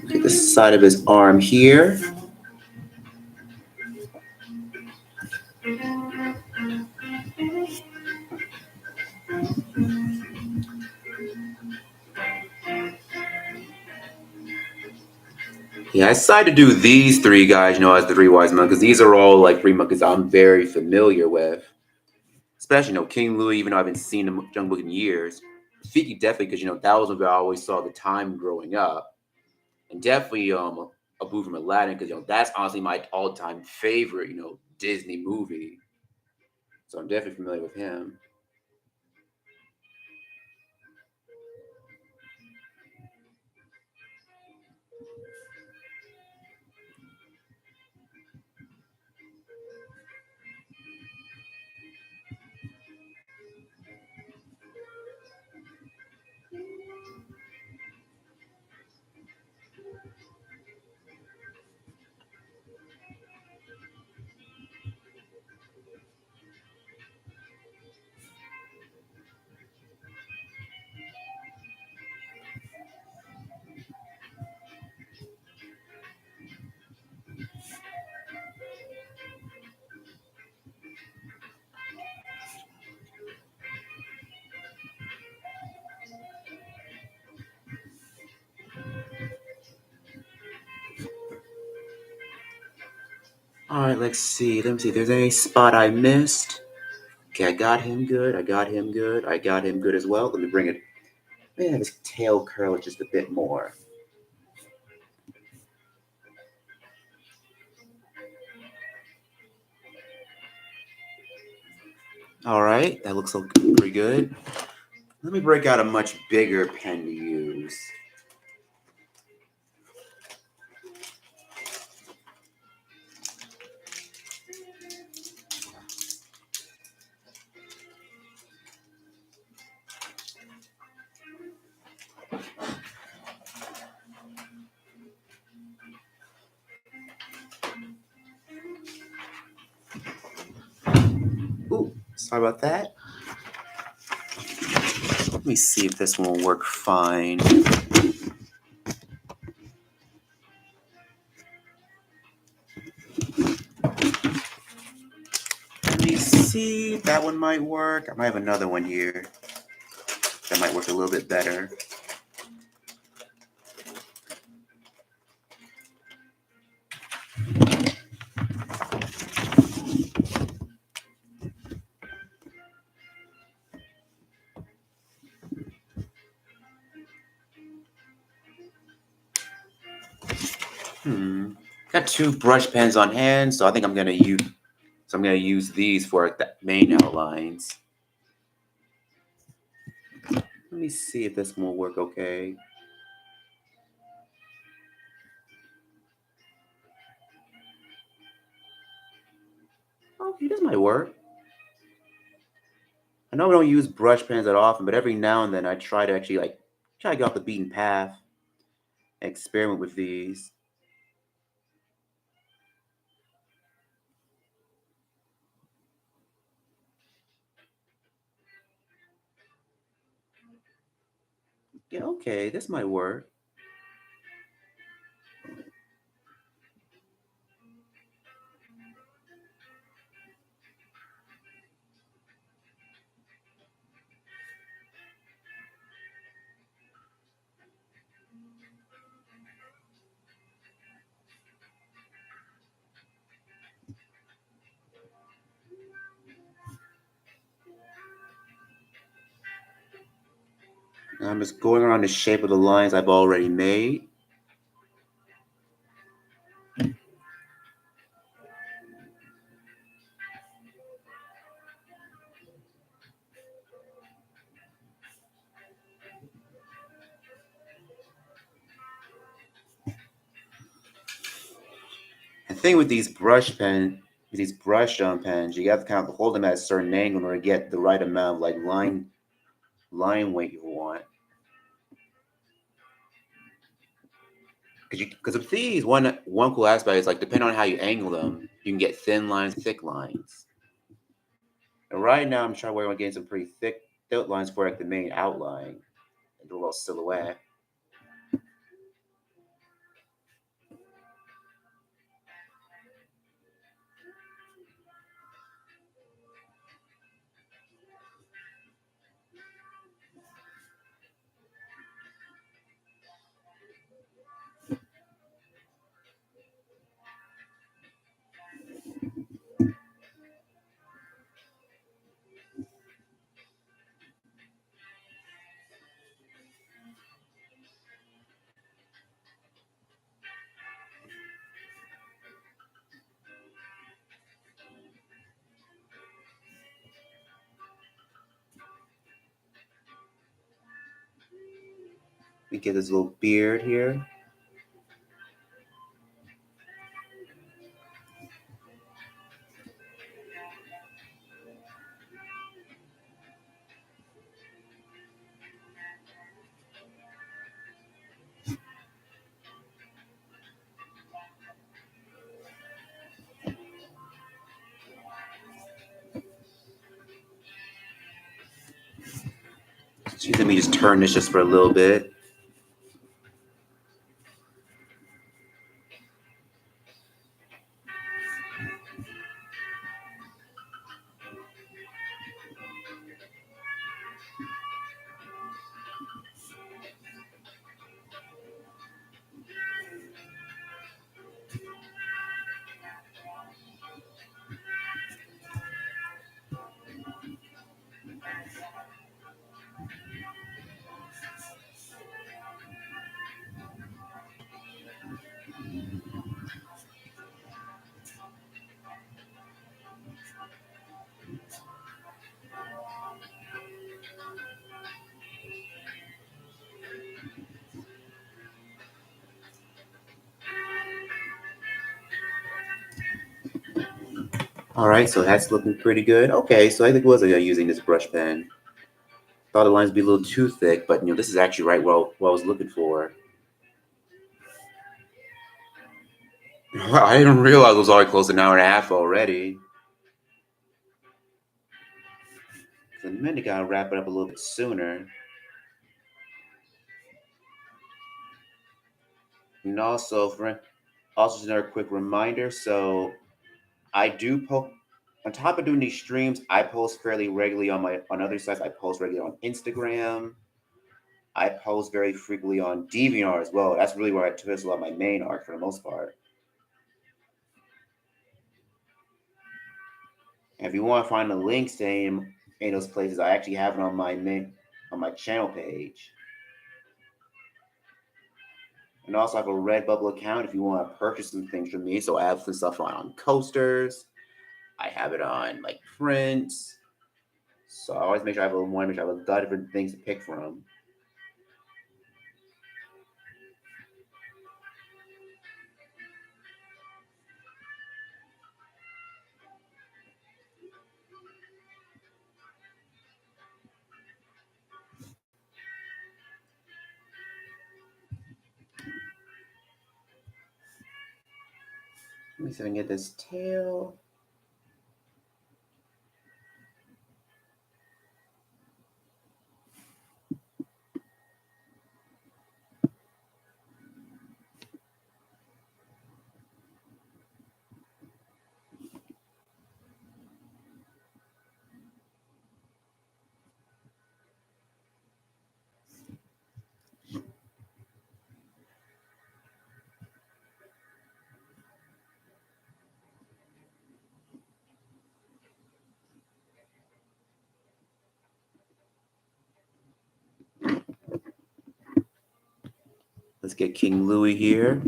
Get the side of his arm here. Yeah, I decided to do these three guys, as the three wise men, because these are all like three monkeys I'm very familiar with. Especially, King Louie, even though I haven't seen the Jungle Book in years. Rafiki definitely, because that was where I always saw the time growing up. And definitely a boo from Aladdin, because that's honestly my all-time favorite, Disney movie. So I'm definitely familiar with him. All right, let's see. Let me see. If there's any spot I missed. Okay, I got him good. I got him good. I got him good as well. Let me bring it. Let me have his tail curl just a bit more. All right, that looks pretty good. Let me break out a much bigger pen to use. Ooh, sorry about that. Let me see if this one will work fine. Let me see. That one might work. I might have another one here. That might work a little bit better. Got 2 brush pens on hand, so I think I'm gonna use these for the main outlines. Let me see if this will work okay. Okay, this might work. I know we don't use brush pens that often, but every now and then I try to actually try to get off the beaten path and experiment with these. Yeah, okay, this might work. I'm just going around the shape of the lines I've already made. The thing with these brush pens, you have to kind of hold them at a certain angle in order to get the right amount of line weight you want. Because with these, one cool aspect is depending on how you angle them, you can get thin lines, thick lines. And right now, I'm trying to work on getting some pretty thick lines for the main outline and do a little silhouette. We get this little beard here. So let me just turn this just for a little bit. All right, so that's looking pretty good. Okay, so I think it was using this brush pen. Thought the lines would be a little too thick, but this is actually right what I was looking for. Wow, I didn't realize it was already close to an hour and a half already. So I meant to gotta wrap it up a little bit sooner. And also just another quick reminder. So I do post on top of doing these streams. I post fairly regularly on other sites. I post regularly on Instagram. I post very frequently on DeviantArt as well. That's really where I twist a lot of my main art for the most part. And if you want to find the links to any of those places, I actually have it on my channel page. And also I have a Redbubble account if you want to purchase some things from me. So I have some stuff on coasters. I have it on like prints. So I always make sure I have a one, make sure I have a lot of different things to pick from. Let me see if I can get this tail. Let's get King Louie here.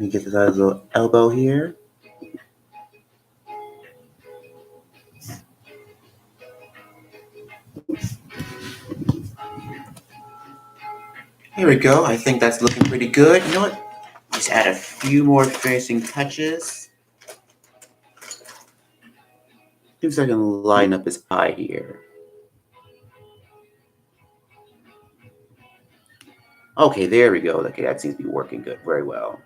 Let me get this little elbow here. Here we go. I think that's looking pretty good. You know what? Just add a few more finishing touches. See if I can line up his eye here. Okay, there we go. Okay, that seems to be working good. Very well.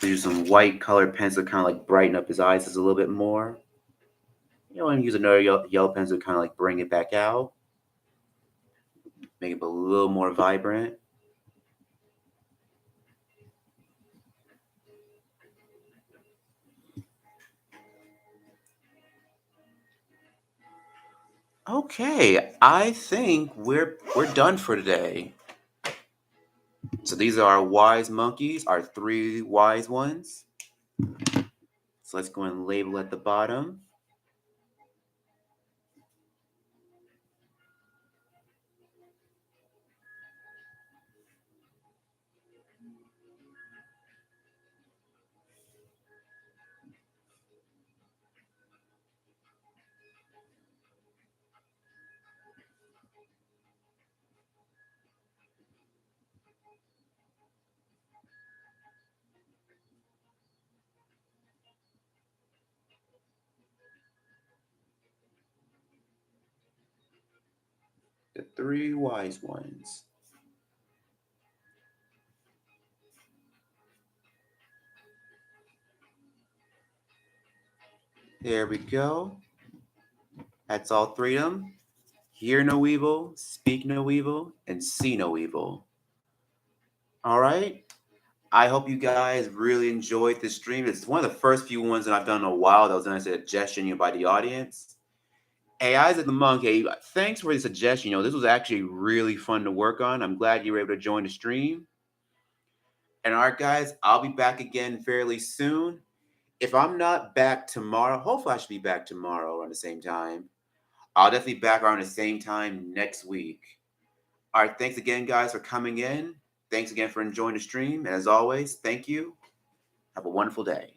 Use some white colored pencil to kind of like brighten up his eyes just a little bit more. You know, and use another yellow pencil to kind of like bring it back out, make it a little more vibrant. Okay, I think we're done for today. So these are our wise monkeys, our 3 wise ones. So let's go and label at the bottom. The 3 wise ones. There we go. That's all three of them. Hear no evil, speak no evil, and see no evil. All right. I hope you guys really enjoyed this stream. It's one of the first few ones that I've done in a while that was done as a suggestion by the audience. Hey, Isaac the Monke, thanks for the suggestion. This was actually really fun to work on. I'm glad you were able to join the stream. And all right, guys, I'll be back again fairly soon. If I'm not back tomorrow, hopefully I should be back tomorrow around the same time. I'll definitely be back around the same time next week. All right, thanks again, guys, for coming in. Thanks again for enjoying the stream. And as always, thank you. Have a wonderful day.